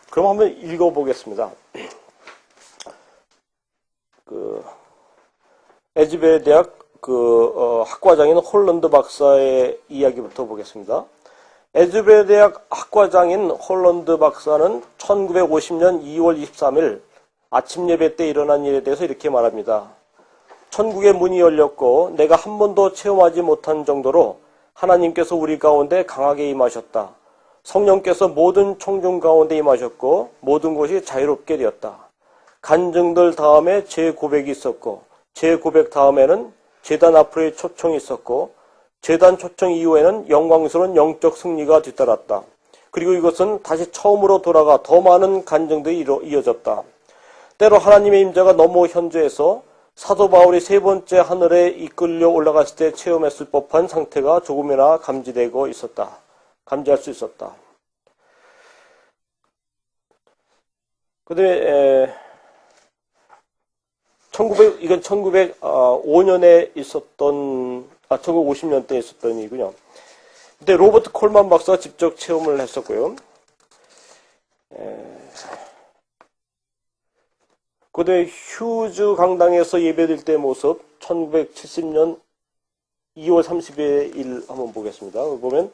그럼 한번 읽어보겠습니다. 에즈벨 대학 학과장인 홀런드 박사의 이야기부터 보겠습니다. 에즈벨 대학 학과장인 홀런드 박사는 1950년 2월 23일 아침 예배 때 일어난 일에 대해서 이렇게 말합니다. 천국의 문이 열렸고 내가 한 번도 체험하지 못한 정도로 하나님께서 우리 가운데 강하게 임하셨다. 성령께서 모든 청중 가운데 임하셨고 모든 것이 자유롭게 되었다. 간증들 다음에 제 고백이 있었고 제 고백 다음에는 제단 앞으로의 초청이 있었고 제단 초청 이후에는 영광스러운 영적 승리가 뒤따랐다. 그리고 이것은 다시 처음으로 돌아가 더 많은 간증들이 이어졌다. 때로 하나님의 임재가 너무 현저해서 사도 바울이 세 번째 하늘에 이끌려 올라갔을 때 체험했을 법한 상태가 조금이나 감지할 수 있었다. 그 다음에 1905년에 있었던 1950년대에 있었던 일이군요. 그때 로버트 콜만 박사가 직접 체험을 했었고요. 그다음에 휴즈 강당에서 예배드릴 때 모습 1970년 2월 30일 한번 보겠습니다. 보면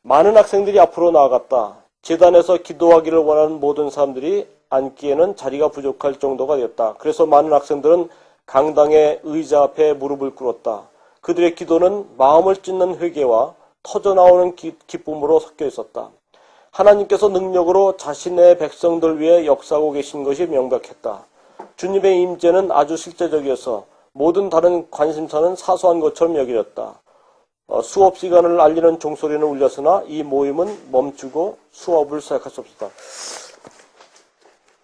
많은 학생들이 앞으로 나아갔다. 제단에서 기도하기를 원하는 모든 사람들이 앉기에는 자리가 부족할 정도가 되었다. 그래서 많은 학생들은 강당의 의자 앞에 무릎을 꿇었다. 그들의 기도는 마음을 찢는 회개와 터져나오는 기쁨으로 섞여 있었다. 하나님께서 능력으로 자신의 백성들 위해 역사하고 계신 것이 명백했다. 주님의 임재는 아주 실제적이어서 모든 다른 관심사는 사소한 것처럼 여겨졌다. 수업 시간을 알리는 종소리는 울렸으나 이 모임은 멈추고 수업을 시작할 수 없었다.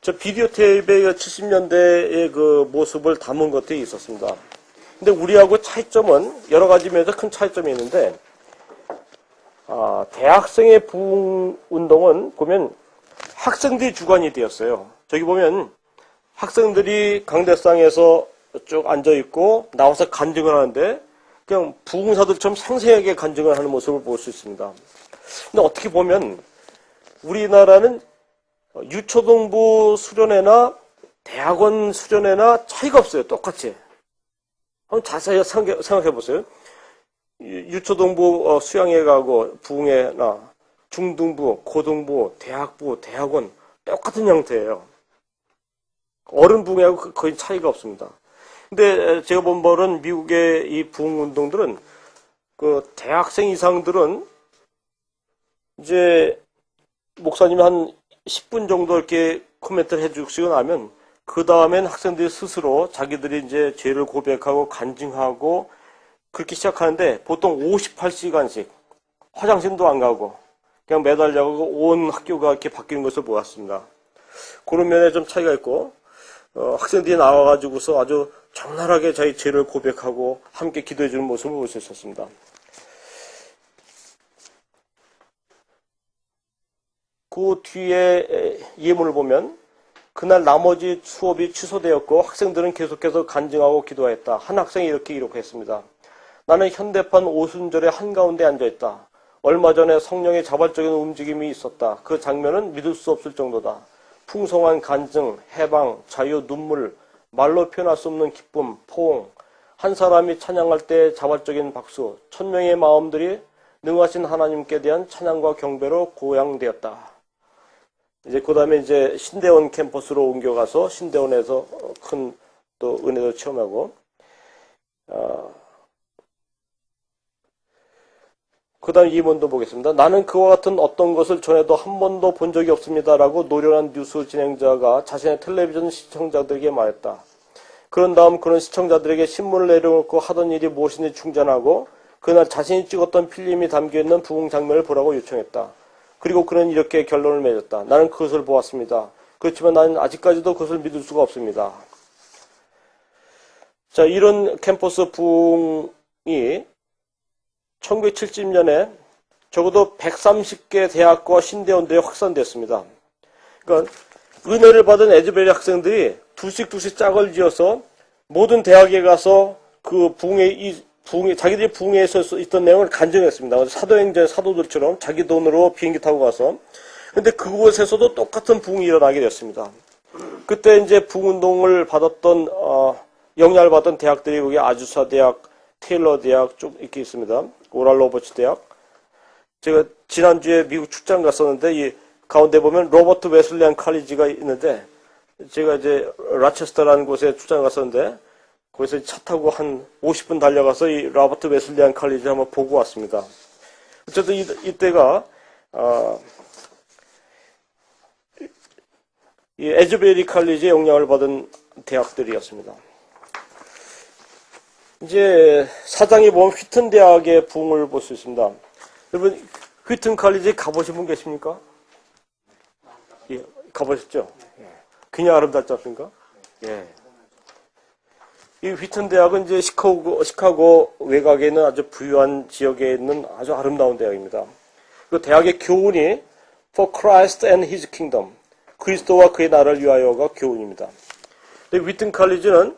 저 비디오 테이프의 70년대의 그 모습을 담은 것들이 있었습니다. 근데 우리하고 차이점은 여러 가지 면에서 큰 차이점이 있는데, 대학생의 부흥 운동은 보면 학생들이 주관이 되었어요. 저기 보면 학생들이 강대상에서 쭉 앉아있고 나와서 간증을 하는데 그냥 부흥사들처럼 생생하게 간증을 하는 모습을 볼 수 있습니다. 근데 어떻게 보면 우리나라는 유초등부 수련회나 대학원 수련회나 차이가 없어요. 똑같이. 한번 자세히 생각해 보세요. 유초등부 수양회 가고 부흥회나 중등부, 고등부, 대학부, 대학원 똑같은 형태예요. 어른 부흥회하고 거의 차이가 없습니다. 근데 제가 본 바로는 미국의 이 부흥운동들은 그 대학생 이상들은 이제 목사님이 한 10분 정도 이렇게 코멘트를 해주시고 나면 그 다음엔 학생들이 스스로 자기들이 이제 죄를 고백하고 간증하고 그렇게 시작하는데 보통 58시간씩 화장실도 안 가고 그냥 매달려고 온 학교가 이렇게 바뀌는 것을 보았습니다. 그런 면에 좀 차이가 있고 학생들이 나와가지고서 아주 적나라하게 자기 죄를 고백하고 함께 기도해주는 모습을 볼 수 있었습니다. 그 뒤에 예문을 보면 그날 나머지 수업이 취소되었고 학생들은 계속해서 간증하고 기도했다. 한 학생이 이렇게 기록했습니다. 나는 현대판 오순절의 한가운데 앉아있다. 얼마 전에 성령의 자발적인 움직임이 있었다. 그 장면은 믿을 수 없을 정도다. 풍성한 간증, 해방, 자유, 눈물, 말로 표현할 수 없는 기쁨, 포옹, 한 사람이 찬양할 때 자발적인 박수, 천명의 마음들이 능하신 하나님께 대한 찬양과 경배로 고양되었다. 이제 그 다음에 이제 신대원 캠퍼스로 옮겨가서 신대원에서 큰 또 은혜도 체험하고, 그 다음 예문도 보겠습니다. 나는 그와 같은 어떤 것을 전에도 한 번도 본 적이 없습니다라고 노련한 뉴스 진행자가 자신의 텔레비전 시청자들에게 말했다. 그런 다음 그런 시청자들에게 신문을 내려놓고 하던 일이 무엇인지 충전하고 그날 자신이 찍었던 필름이 담겨있는 부흥 장면을 보라고 요청했다. 그리고 그는 이렇게 결론을 맺었다. 나는 그것을 보았습니다. 그렇지만 나는 아직까지도 그것을 믿을 수가 없습니다. 자, 이런 캠퍼스 부흥이 1970년에 적어도 130개 대학과 신대원대에 확산됐습니다. 그러니까 은혜를 받은 에즈베리 학생들이 둘씩 짝을 지어서 모든 대학에 가서 그 자기들이 부흥회에서 있던 내용을 간증했습니다. 사도행전 사도들처럼 자기 돈으로 비행기 타고 가서. 근데 그곳에서도 똑같은 부흥이 일어나게 됐습니다. 그때 이제 부흥운동을 받았던, 영향을 받던 대학들이 거기 아주사 대학, 테일러 대학 좀 이렇게 있습니다. 오랄 로버츠 대학. 제가 지난주에 미국 출장 갔었는데, 이 가운데 보면 로버트 웨슬리안 칼리지가 있는데, 제가 이제 라체스터라는 곳에 출장 갔었는데, 거기서 차 타고 한 50분 달려가서 이 로버트 웨슬리안 칼리지 한번 보고 왔습니다. 어쨌든 이때가, 이 에즈베리 칼리지의 영향을 받은 대학들이었습니다. 이제 사장에 보면 휘튼 대학의 부흥을 볼 수 있습니다. 여러분 휘튼 칼리지 가보신 분 계십니까? 예, 가보셨죠? 그냥 아름답지 않습니까? 예. 이 휘튼 대학은 이제 시카고 외곽에 있는 아주 부유한 지역에 있는 아주 아름다운 대학입니다. 그 대학의 교훈이 For Christ and His Kingdom, 그리스도와 그의 나라를 위하여가 교훈입니다. 근데 휘튼 칼리지는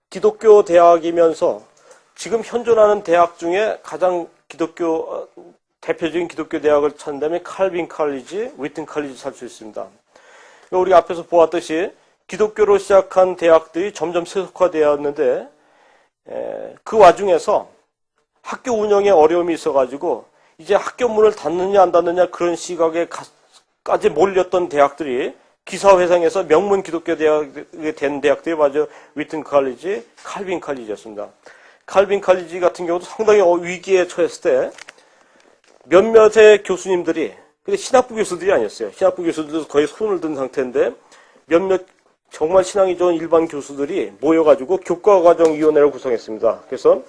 기독교 대학이면서 지금 현존하는 대학 중에 가장 대표적인 기독교 대학을 찾는다면 칼빈 칼리지, 휘튼 칼리지 찾을 수 있습니다. 우리 앞에서 보았듯이 기독교로 시작한 대학들이 점점 세속화되었는데 그 와중에서 학교 운영에 어려움이 있어가지고 이제 학교 문을 닫느냐 안 닫느냐 그런 시각에까지 몰렸던 대학들이 기사회상에서 명문 기독교 대학이 된 대학들이 바로 휘튼 칼리지, 칼빈 칼리지였습니다. 칼빈 칼리지 같은 경우도 상당히 위기에 처했을 때 몇몇의 교수님들이, 근데 신학부 교수들이 아니었어요. 신학부 교수들도 거의 손을 든 상태인데 몇몇 정말 신앙이 좋은 일반 교수들이 모여가지고 교과과정위원회를 구성했습니다. 그래서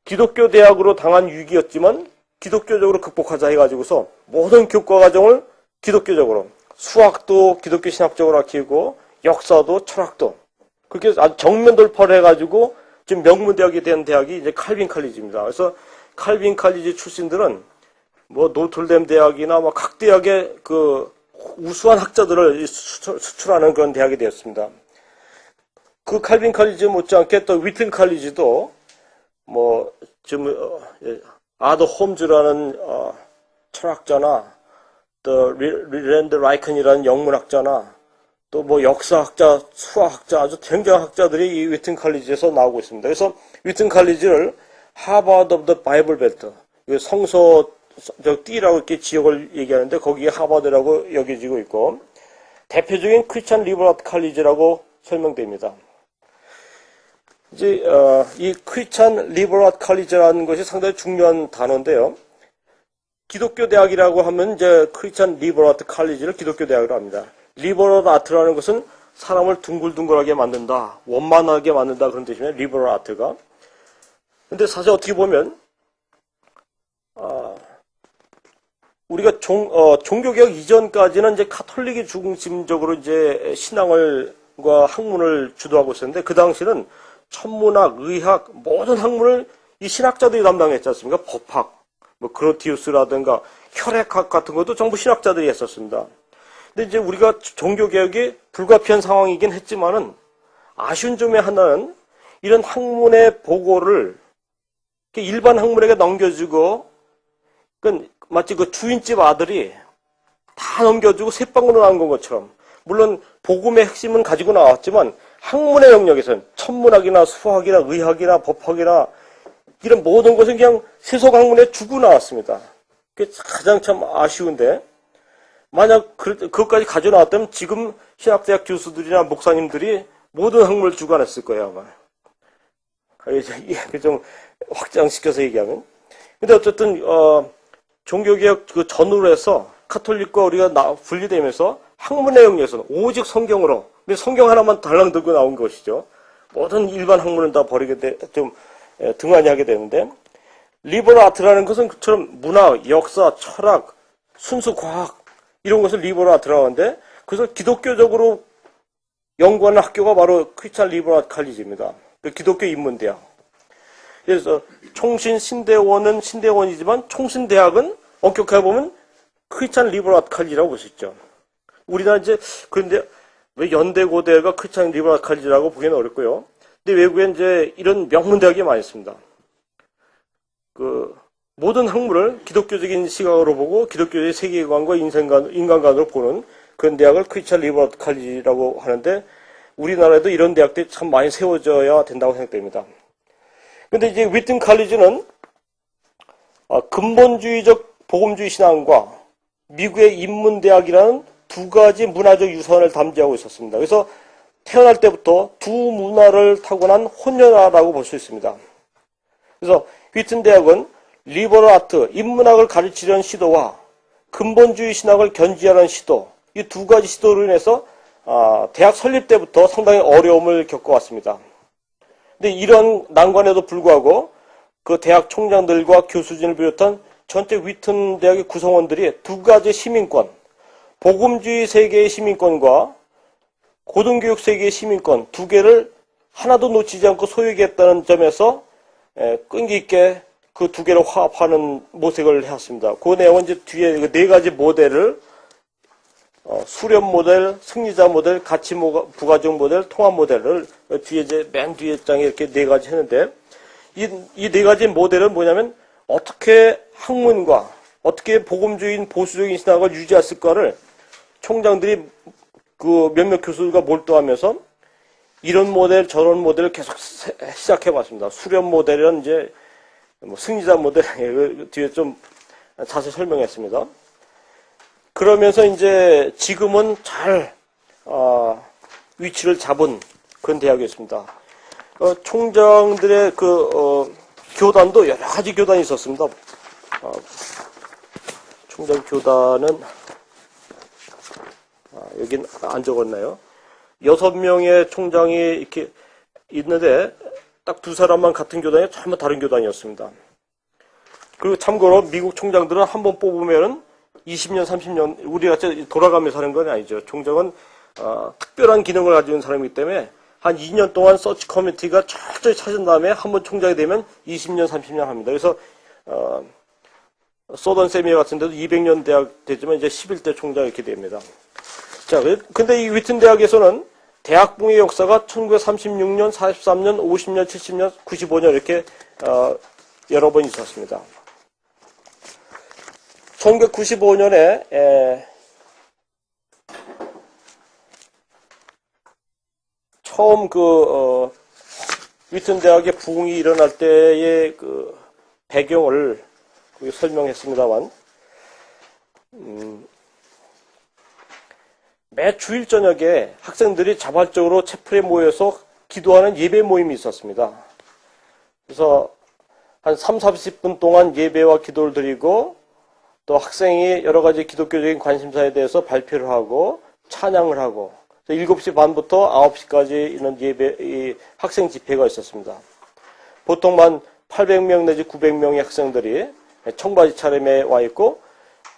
기독교 대학으로 당한 위기였지만 기독교적으로 극복하자 해가지고서 모든 교과과정을 기독교적으로, 수학도 기독교 신학적으로 키우고 역사도 철학도 그렇게 아주 정면 돌파를 해가지고 지금 명문대학이 된 대학이 이제 칼빈 칼리지입니다. 그래서 칼빈 칼리지 출신들은 뭐 노틀댐 대학이나 뭐 각 대학의 그 우수한 학자들을 수출하는 그런 대학이 되었습니다. 그 칼빈 칼리지 못지않게 또 휘튼 칼리지도 뭐 지금 아더 홈즈라는 철학자나 또 랜드 라이컨이라는 영문학자나 또 뭐 역사학자, 수학학자 아주 굉장한 학자들이 이 휘튼 칼리지에서 나오고 있습니다. 그래서 휘튼 칼리지를 하버드 오브 더 바이블 벨트, 성서 띠라고 이렇게 지역을 얘기하는데 거기에 하버드라고 여겨지고 있고 대표적인 크리스찬 리버럴 칼리지라고 설명됩니다. 이제 이 크리스찬 리버럴 칼리지라는 것이 상당히 중요한 단어인데요. 기독교 대학이라고 하면 이제 크리스찬 리버럴 칼리지를 기독교 대학으로 합니다. 리버럴 아트라는 것은 사람을 둥글둥글하게 만든다, 원만하게 만든다 그런 뜻이면 리버럴 아트가. 근데 사실 어떻게 보면 우리가 종교개혁 이전까지는 이제 카톨릭이 중심적으로 이제 신앙과 학문을 주도하고 있었는데 그 당시는 천문학, 의학 모든 학문을 이 신학자들이 담당했지 않습니까? 법학, 뭐 그로티우스라든가 혈액학 같은 것도 전부 신학자들이 했었습니다. 근데 이제 우리가 종교개혁이 불가피한 상황이긴 했지만은 아쉬운 점의 하나는 이런 학문의 보고를 일반 학문에게 넘겨주고, 그러니까 마치 그 주인집 아들이 다 넘겨주고 새방으로 나온 것처럼, 물론 복음의 핵심은 가지고 나왔지만 학문의 영역에서는 천문학이나 수학이나 의학이나 법학이나 이런 모든 것은 그냥 세속 학문에 주고 나왔습니다. 그게 가장 참 아쉬운데, 만약 그것까지 가져 나왔다면 지금 신학대학 교수들이나 목사님들이 모든 학문을 주관했을 거예요, 아마. 좀 확장시켜서 얘기하면. 근데 어쨌든, 종교개혁 그 전후로 해서 카톨릭과 우리가 분리되면서 학문의 영역에서는 오직 성경으로, 근데 성경 하나만 달랑 들고 나온 것이죠. 모든 일반 학문은 다 버리게 등한히 하게 되는데, 리버럴 아트라는 것은 그처럼 문학, 역사, 철학, 순수 과학, 이런 것을 리버럴 아트라고 하는데, 그래서 기독교적으로 연구하는 학교가 바로 크리스찬 리버럴 칼리지입니다. 그 기독교 인문대학. 그래서 총신 신대원은 신대원이지만 총신대학은 엄격하게 보면 크리스찬 리버럴 아트 칼리지라고 볼 수 있죠. 우리나라 이제 그런데 왜 연대고대가 크리스찬 리버럴 아트 칼리지라고 보기는 어렵고요. 근데 외국에 이제 이런 명문 대학이 많이 있습니다. 그 모든 학문을 기독교적인 시각으로 보고 기독교의 세계관과 인간관으로 보는 그런 대학을 크리스찬 리버럴 아트 칼리지라고 하는데 우리나라에도 이런 대학들이 참 많이 세워져야 된다고 생각됩니다. 근데 이제 위튼 칼리지는 근본주의적 복음주의 신앙과 미국의 인문대학이라는 두 가지 문화적 유산을 담지하고 있었습니다. 그래서 태어날 때부터 두 문화를 타고난 혼혈아라고 볼 수 있습니다. 그래서 위튼 대학은 리버럴 아트, 인문학을 가르치려는 시도와 근본주의 신학을 견지하는 시도, 이 두 가지 시도로 인해서 대학 설립 때부터 상당히 어려움을 겪어왔습니다. 근데 이런 난관에도 불구하고 그 대학 총장들과 교수진을 비롯한 전체 위튼 대학의 구성원들이 두 가지 시민권, 복음주의 세계의 시민권과 고등교육 세계의 시민권 두 개를 하나도 놓치지 않고 소유하겠다는 점에서 끈기 있게 그 두 개를 화합하는 모색을 해왔습니다. 그 내용은 이제 뒤에 네 가지 모델을 수렴 모델, 승리자 모델, 가치 부가적 모델, 통합 모델을 뒤에 이제 맨 뒤에 장에 이렇게 네 가지 했는데 이 네 가지 모델은 뭐냐면 어떻게 학문과 어떻게 복음주의인 보수적인 신학을 유지했을까를 총장들이 그 몇몇 교수들과 몰두하면서 이런 모델 저런 모델을 계속 시작해봤습니다. 수렴 모델은 이제 승리자 모델 뒤에 좀 자세히 설명했습니다. 그러면서 이제 지금은 잘 위치를 잡은 그런 대학이었습니다. 총장들의 교단도 여러 가지 교단이 있었습니다. 총장 교단은 여긴 안 적었나요? 6명의 총장이 이렇게 있는데 딱 두 사람만 같은 교단이 전부 다른 교단이었습니다. 그리고 참고로 미국 총장들은 한 번 뽑으면은 20년, 30년 우리같이 돌아가면서 하는 건 아니죠. 총장은 특별한 기능을 가지고 있는 사람이기 때문에 한 2년 동안 서치 커뮤니티가 철저히 찾은 다음에 한 번 총장이 되면 20년, 30년 합니다. 그래서 소던 세미어 같은 데도 200년 대학 되지만 이제 11대 총장 이렇게 됩니다. 자, 근데 이 위튼 대학에서는 대학붕의 역사가 1936년, 43년, 50년, 70년, 95년 이렇게 여러 번 있었습니다. 1995년에 처음 위튼 대학의 부흥이 일어날 때의 그 배경을 설명했습니다만, 매 주일 저녁에 학생들이 자발적으로 채플에 모여서 기도하는 예배 모임이 있었습니다. 그래서 한 30-40분 동안 예배와 기도를 드리고 또 학생이 여러 가지 기독교적인 관심사에 대해서 발표를 하고 찬양을 하고 7시 반부터 9시까지 있는 이 학생 집회가 있었습니다. 보통 한 800명 내지 900명의 학생들이 청바지 차림에 와 있고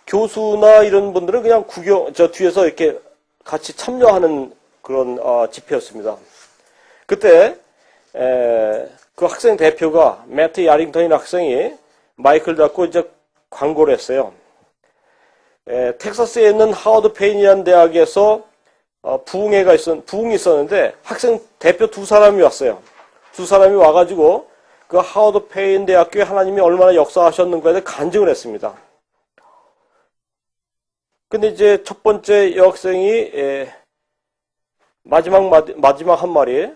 교수나 이런 분들은 그냥 저 뒤에서 이렇게 같이 참여하는 그런 집회였습니다. 그때 그 학생 대표가 매트 야링턴이라는 학생이 마이크를 잡고 이제 광고를 했어요. 텍사스에 있는 하워드 페인이라는 대학에서 부흥이 있었는데 학생 대표 두 사람이 왔어요. 두 사람이 와가지고 그 하워드 페인 대학교에 하나님이 얼마나 역사하셨는가에 대해 간증을 했습니다. 근데 이제 첫 번째 여학생이 마지막 한 말이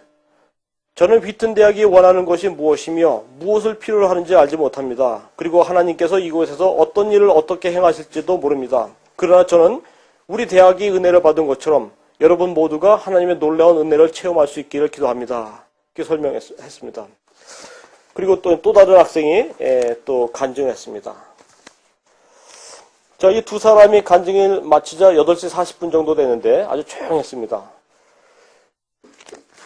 저는 위튼 대학이 원하는 것이 무엇이며 무엇을 필요로 하는지 알지 못합니다. 그리고 하나님께서 이곳에서 어떤 일을 어떻게 행하실지도 모릅니다. 그러나 저는 우리 대학이 은혜를 받은 것처럼 여러분 모두가 하나님의 놀라운 은혜를 체험할 수 있기를 기도합니다. 이렇게 설명했습니다. 그리고 또 다른 학생이 또 간증했습니다. 자, 이 두 사람이 간증을 마치자 8시 40분 정도 되는데 아주 조용했습니다.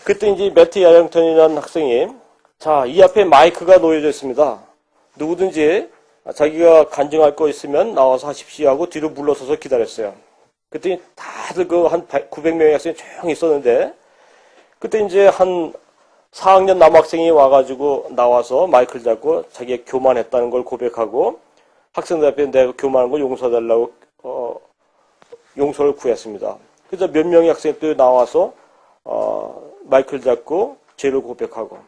그때 이제 매트 야링턴이라는 학생이 자, 이 앞에 마이크가 놓여져 있습니다. 누구든지 자기가 간증할 거 있으면 나와서 하십시오 하고 뒤로 물러서서 기다렸어요. 그때 다들 한 900명의 학생이 조용히 있었는데 그때 이제 한 4학년 남학생이 와가지고 나와서 마이크를 잡고 자기가 교만했다는 걸 고백하고 학생들 앞에 내가 교만한 걸 용서해달라고 용서를 구했습니다. 그래서 몇 명의 학생이 또 나와서 마이크를 잡고 죄를 고백하고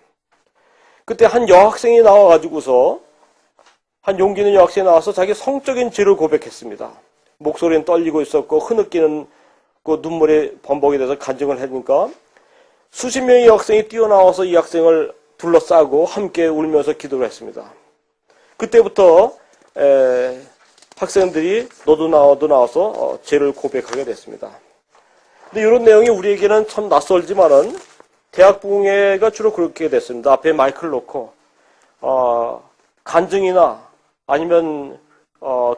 그때 한 여학생이 나와가지고서 한 용기 있는 여학생이 나와서 자기 성적인 죄를 고백했습니다. 목소리는 떨리고 있었고 흐느끼는 그 눈물이 범벅이 돼서 간증을 하니까 수십 명의 여학생이 뛰어나와서 이 학생을 둘러싸고 함께 울면서 기도를 했습니다. 그때부터 학생들이 너도 나와서 죄를 고백하게 됐습니다. 근데 이런 내용이 우리에게는 참 낯설지만은 대학 부흥회가 주로 그렇게 됐습니다. 앞에 마이크를 놓고 간증이나 아니면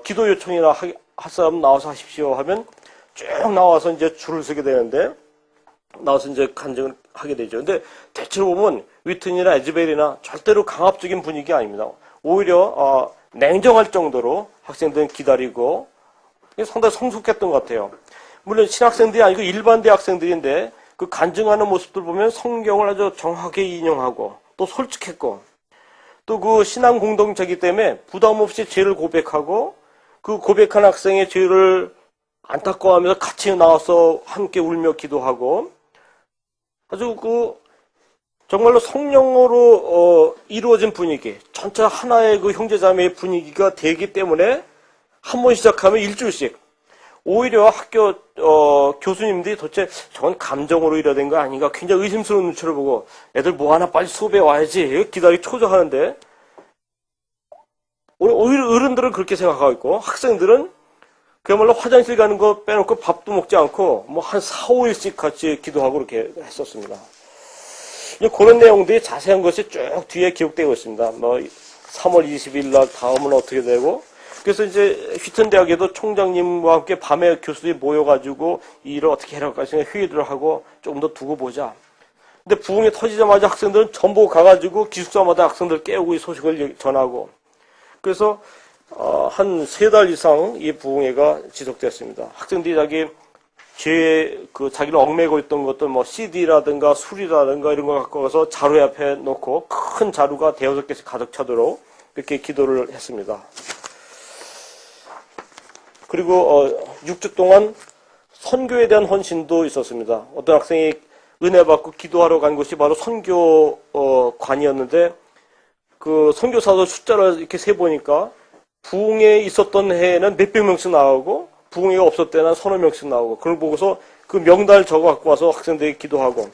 기도 요청이나 할 사람 나와서 하십시오 하면 쭉 나와서 이제 줄을 서게 되는데 나와서 이제 간증을 하게 되죠. 근데 대체로 보면 위튼이나 에즈벨이나 절대로 강압적인 분위기 아닙니다. 오히려 냉정할 정도로 학생들은 기다리고 상당히 성숙했던 것 같아요. 물론 신학생들이 아니고 일반 대학생들인데 그 간증하는 모습들 보면 성경을 아주 정확하게 인용하고 또 솔직했고 또 그 신앙 공동체이기 때문에 부담 없이 죄를 고백하고 그 고백한 학생의 죄를 안타까워하면서 같이 나와서 함께 울며 기도하고 아주 정말로 성령으로 이루어진 분위기, 전체 하나의 그 형제자매의 분위기가 되기 때문에 한 번 시작하면 일주일씩 오히려 학교 교수님들이 도대체 저건 감정으로 이뤄낸 거 아닌가 굉장히 의심스러운 눈치를 보고 애들 뭐 하나 빨리 수업에 와야지 기다리기 초조하는데 오히려 어른들은 그렇게 생각하고 있고 학생들은 그야말로 화장실 가는 거 빼놓고 밥도 먹지 않고 뭐 한 4, 5일씩 같이 기도하고 그렇게 했었습니다. 그런 내용들이 자세한 것이 쭉 뒤에 기록되고 있습니다. 뭐 3월 20일 날 다음은 어떻게 되고 그래서 이제 휘튼 대학에도 총장님과 함께 밤에 교수들이 모여가지고 이 일을 어떻게 해라고 회의를 하고 조금 더 두고 보자. 근데 부흥이 터지자마자 학생들은 전부 가가지고 기숙사마다 학생들 깨우고 이 소식을 전하고 그래서 한 3달 이상 이 부흥회가 지속됐습니다. 학생들이 자기를 얽매고 있던 것들 뭐 CD라든가 술이라든가 이런 거 갖고 가서 자루 앞에 놓고 큰 자루가 5개씩 가득 차도록 이렇게 기도를 했습니다. 그리고 6주 동안 선교에 대한 헌신도 있었습니다. 어떤 학생이 은혜 받고 기도하러 간 곳이 바로 선교관이었는데 그 선교사도 숫자를 이렇게 세보니까 부흥에 있었던 해에는 몇백 명씩 나오고 부흥회가 없었을 때는 서너 명씩 나오고 그걸 보고서 그 명단을 적어 갖고 와서 학생들이 기도하고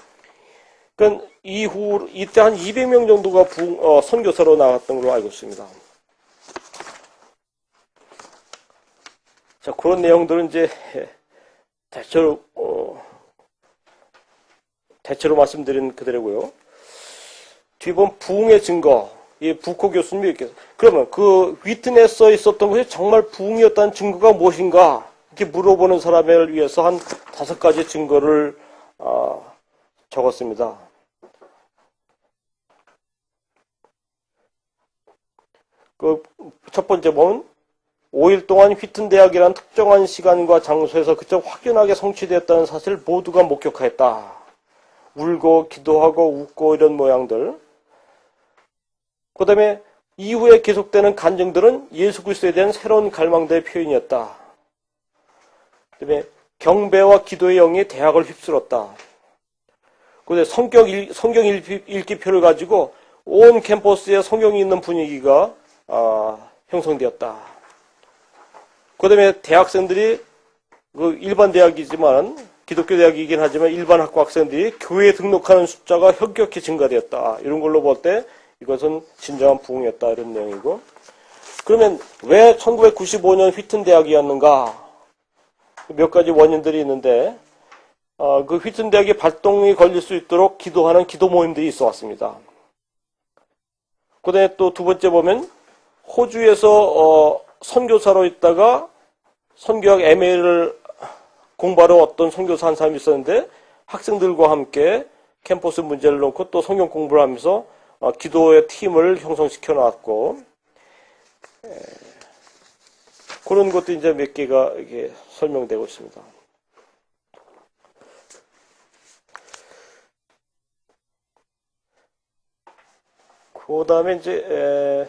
그러니까 이때 한 200명 정도가 선교사로 나왔던 걸로 알고 있습니다. 자, 그런 내용들은 이제 대체로 말씀드린 그대로고요. 뒤에 보면 부흥의 증거, 이 부코 교수님이 이렇게 그러면 그 위트넷에 있었던 것이 정말 부흥이었다는 증거가 무엇인가 이렇게 물어보는 사람을 위해서 한 5가지 증거를 적었습니다. 그 첫 번째 보면 5일 동안 휘튼 대학이라는 특정한 시간과 장소에서 그저 확연하게 성취되었다는 사실을 모두가 목격하였다. 울고 기도하고 웃고 이런 모양들. 그 다음에 이후에 계속되는 간증들은 예수 그리스도에 대한 새로운 갈망들의 표현이었다. 그 다음에 경배와 기도의 영이 대학을 휩쓸었다. 그 다음에 성경 읽기표를 가지고 온 캠퍼스에 성경이 있는 분위기가 형성되었다. 그 다음에 대학생들이 일반 대학이지만 기독교 대학이긴 하지만 일반 학과 학생들이 교회에 등록하는 숫자가 현격히 증가되었다. 이런 걸로 볼 때 이것은 진정한 부흥이었다. 이런 내용이고 그러면 왜 1995년 휘튼 대학이었는가? 몇 가지 원인들이 있는데 그 휘튼 대학의 발동이 걸릴 수 있도록 기도하는 기도 모임들이 있어 왔습니다. 그 다음에 또 두 번째 보면 호주에서 선교사로 있다가 선교학 MA를 공부하러 어떤 선교사 한 사람이 있었는데 학생들과 함께 캠퍼스 문제를 놓고 또 성경 공부를 하면서 기도의 팀을 형성시켜 놨고 그런 것도 이제 몇 개가 이게 설명되고 있습니다. 그 다음에 이제,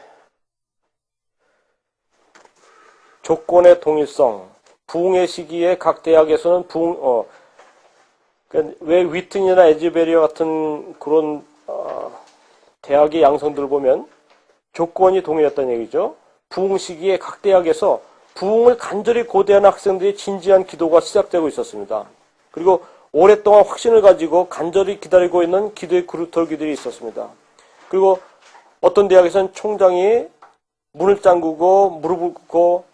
조건의 동일성. 부흥의 시기에 각 대학에서는 그러니까 왜 위튼이나 에즈베리아 같은 그런, 대학의 양성들을 보면 조건이 동일했다는 얘기죠. 부흥 시기에 각 대학에서 부흥을 간절히 고대하는 학생들이 진지한 기도가 시작되고 있었습니다. 그리고 오랫동안 확신을 가지고 간절히 기다리고 있는 기도의 그루터기들이 있었습니다. 그리고 어떤 대학에서는 총장이 문을 잠그고 무릎을 꿇고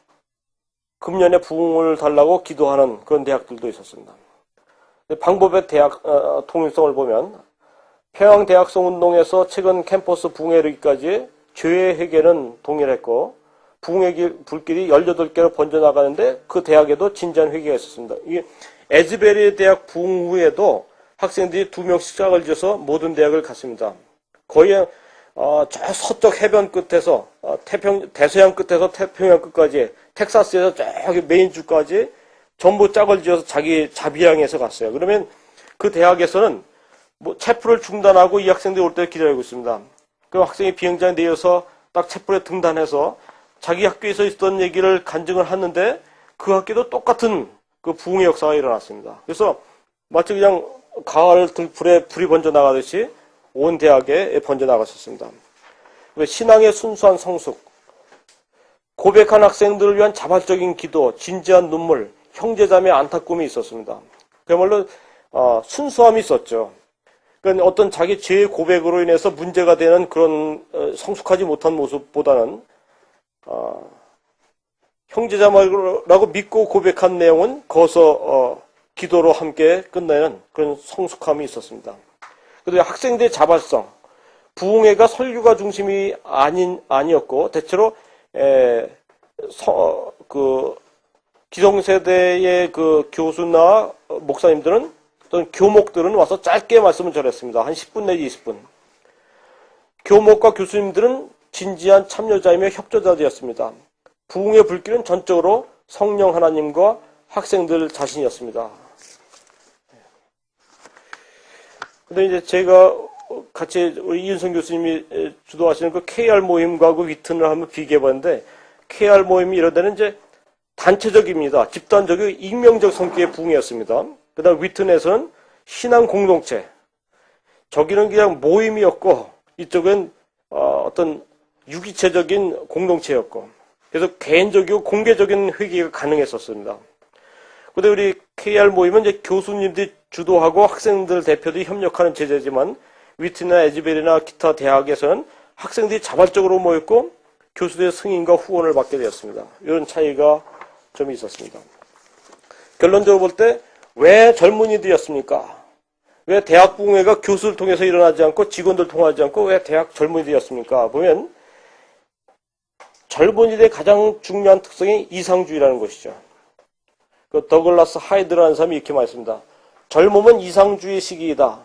금년에 부흥을 달라고 기도하는 그런 대학들도 있었습니다. 방법의 대학 통일성을 보면 평양대학성 운동에서 최근 캠퍼스 부흥에 이르기까지 죄의 회개는 동일했고 부흥의 불길이 18개로 번져나가는데 그 대학에도 진지한 회개가 있었습니다. 이게 에즈베리 대학 부흥 후에도 학생들이 2명씩 짝을 지어서 모든 대학을 갔습니다. 거의 저 서쪽 해변 끝에서 대서양 끝에서 태평양 끝까지 텍사스에서 저기 메인주까지 전부 짝을 지어서 자기 자비양에서 갔어요. 그러면 그 대학에서는 뭐 체포를 중단하고 이 학생들이 올 때 기다리고 있습니다. 그 학생이 비행장에 내려서 딱 체포에 등단해서 자기 학교에서 있었던 얘기를 간증을 하는데 그 학교도 똑같은 그 부흥의 역사가 일어났습니다. 그래서 마치 그냥 가을 들불에 불이 번져나가듯이 온 대학에 번져나갔었습니다. 신앙의 순수한 성숙, 고백한 학생들을 위한 자발적인 기도, 진지한 눈물, 형제자매 안타까움이 있었습니다. 그야말로 순수함이 있었죠. 그러니까 어떤 자기 죄의 고백으로 인해서 문제가 되는 그런 성숙하지 못한 모습보다는 형제자매라고 믿고 고백한 내용은 거기서 기도로 함께 끝내는 그런 성숙함이 있었습니다. 그리고 학생들의 자발성, 부흥회가 설교가 중심이 아니었고 대체로 기성세대의 그 교수나 목사님들은 또는 교목들은 와서 짧게 말씀을 전했습니다. 한 10분 내지 20분. 교목과 교수님들은 진지한 참여자이며 협조자들이었습니다. 부흥의 불길은 전적으로 성령 하나님과 학생들 자신이었습니다. 근데 이제 제가 같이 우리 이윤성 교수님이 주도하시는 그 KR 모임과 그 위튼을 한번 비교해봤는데 KR 모임이 이럴 때는 이제 단체적입니다. 집단적이고 익명적 성격의 부흥이었습니다. 그 다음 위튼에서는 신앙 공동체. 저기는 그냥 모임이었고 이쪽은 어떤 유기체적인 공동체였고 그래서 개인적이고 공개적인 회개가 가능했었습니다. 근데 우리 KR 모임은 이제 교수님들이 주도하고 학생들 대표들이 협력하는 제재지만 위튼이나 에즈베리나 기타 대학에서는 학생들이 자발적으로 모였고 교수들의 승인과 후원을 받게 되었습니다. 이런 차이가 좀 있었습니다. 결론적으로 볼 때 왜 젊은이들이었습니까? 왜 대학 부흥회가 교수를 통해서 일어나지 않고 직원들 통하지 않고 왜 대학 젊은이들이었습니까? 보면 젊은이들의 가장 중요한 특성이 이상주의라는 것이죠. 그 더글라스 하이드라는 사람이 이렇게 말했습니다. 젊음은 이상주의 시기이다.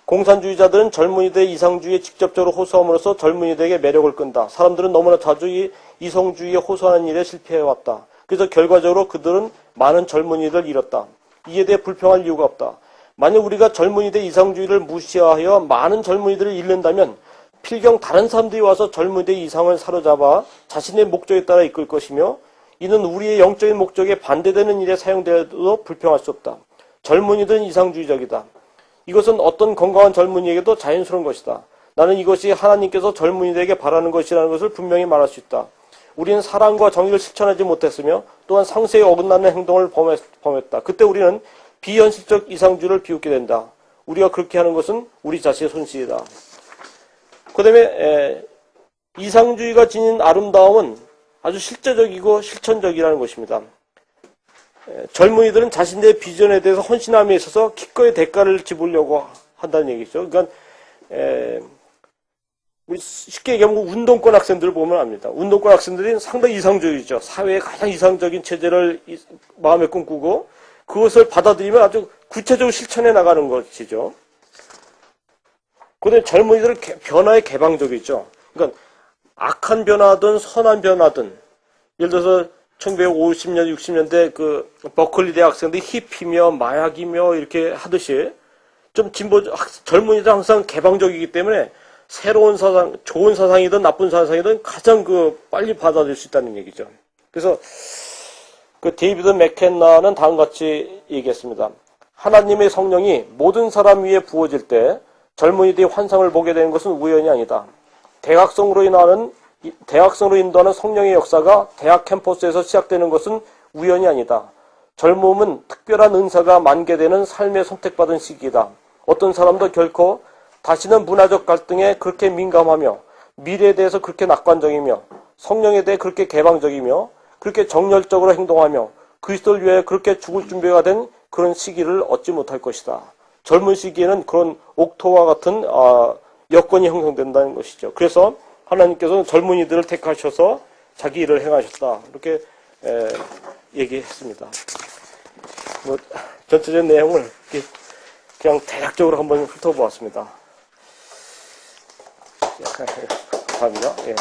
공산주의자들은 젊은이들의 이상주의에 직접적으로 호소함으로써 젊은이들에게 매력을 끈다. 사람들은 너무나 자주 이 이성주의에 호소하는 일에 실패해왔다. 그래서 결과적으로 그들은 많은 젊은이들을 잃었다. 이에 대해 불평할 이유가 없다. 만약 우리가 젊은이들의 이상주의를 무시하여 많은 젊은이들을 잃는다면 필경 다른 사람들이 와서 젊은이들의 이상을 사로잡아 자신의 목적에 따라 이끌 것이며 이는 우리의 영적인 목적에 반대되는 일에 사용되어도 불평할 수 없다. 젊은이들은 이상주의적이다. 이것은 어떤 건강한 젊은이에게도 자연스러운 것이다. 나는 이것이 하나님께서 젊은이들에게 바라는 것이라는 것을 분명히 말할 수 있다. 우리는 사랑과 정의를 실천하지 못했으며 또한 상세에 어긋나는 행동을 범했다. 그때 우리는 비현실적 이상주의를 비웃게 된다. 우리가 그렇게 하는 것은 우리 자신의 손실이다. 그 다음에 이상주의가 지닌 아름다움은 아주 실제적이고 실천적이라는 것입니다. 젊은이들은 자신들의 비전에 대해서 헌신함에 있어서 기꺼이 대가를 지불려고 한다는 얘기죠. 그러니까 쉽게 얘기하면 운동권 학생들을 보면 압니다. 운동권 학생들이 상당히 이상주의죠. 사회의 가장 이상적인 체제를 마음에 꿈꾸고 그것을 받아들이면 아주 구체적으로 실천해 나가는 것이죠. 그런데 젊은이들은 변화에 개방적이죠. 그러니까 악한 변화든 선한 변화든 예를 들어서 1950년, 60년대 그 버클리 대학생들이 히피며 마약이며 이렇게 하듯이 좀 젊은이들 항상 개방적이기 때문에 새로운 사상, 좋은 사상이든 나쁜 사상이든 가장 빨리 받아들일 수 있다는 얘기죠. 그래서 데이비드 맥켄나는 다음과 같이 얘기했습니다. 하나님의 성령이 모든 사람 위에 부어질 때 젊은이들이 환상을 보게 되는 것은 우연이 아니다. 대학생으로 인도하는 성령의 역사가 대학 캠퍼스에서 시작되는 것은 우연이 아니다. 젊음은 특별한 은사가 만개되는 삶에 선택받은 시기이다. 어떤 사람도 결코 다시는 문화적 갈등에 그렇게 민감하며 미래에 대해서 그렇게 낙관적이며 성령에 대해 그렇게 개방적이며 그렇게 정열적으로 행동하며 그리스도를 위해 그렇게 죽을 준비가 된 그런 시기를 얻지 못할 것이다. 젊은 시기에는 그런 옥토와 같은 여건이 형성된다는 것이죠. 그래서 하나님께서는 젊은이들을 택하셔서 자기 일을 행하셨다. 이렇게 얘기했습니다. 전체적인 내용을 그냥 대략적으로 한번 훑어보았습니다. 감사합니다. 예.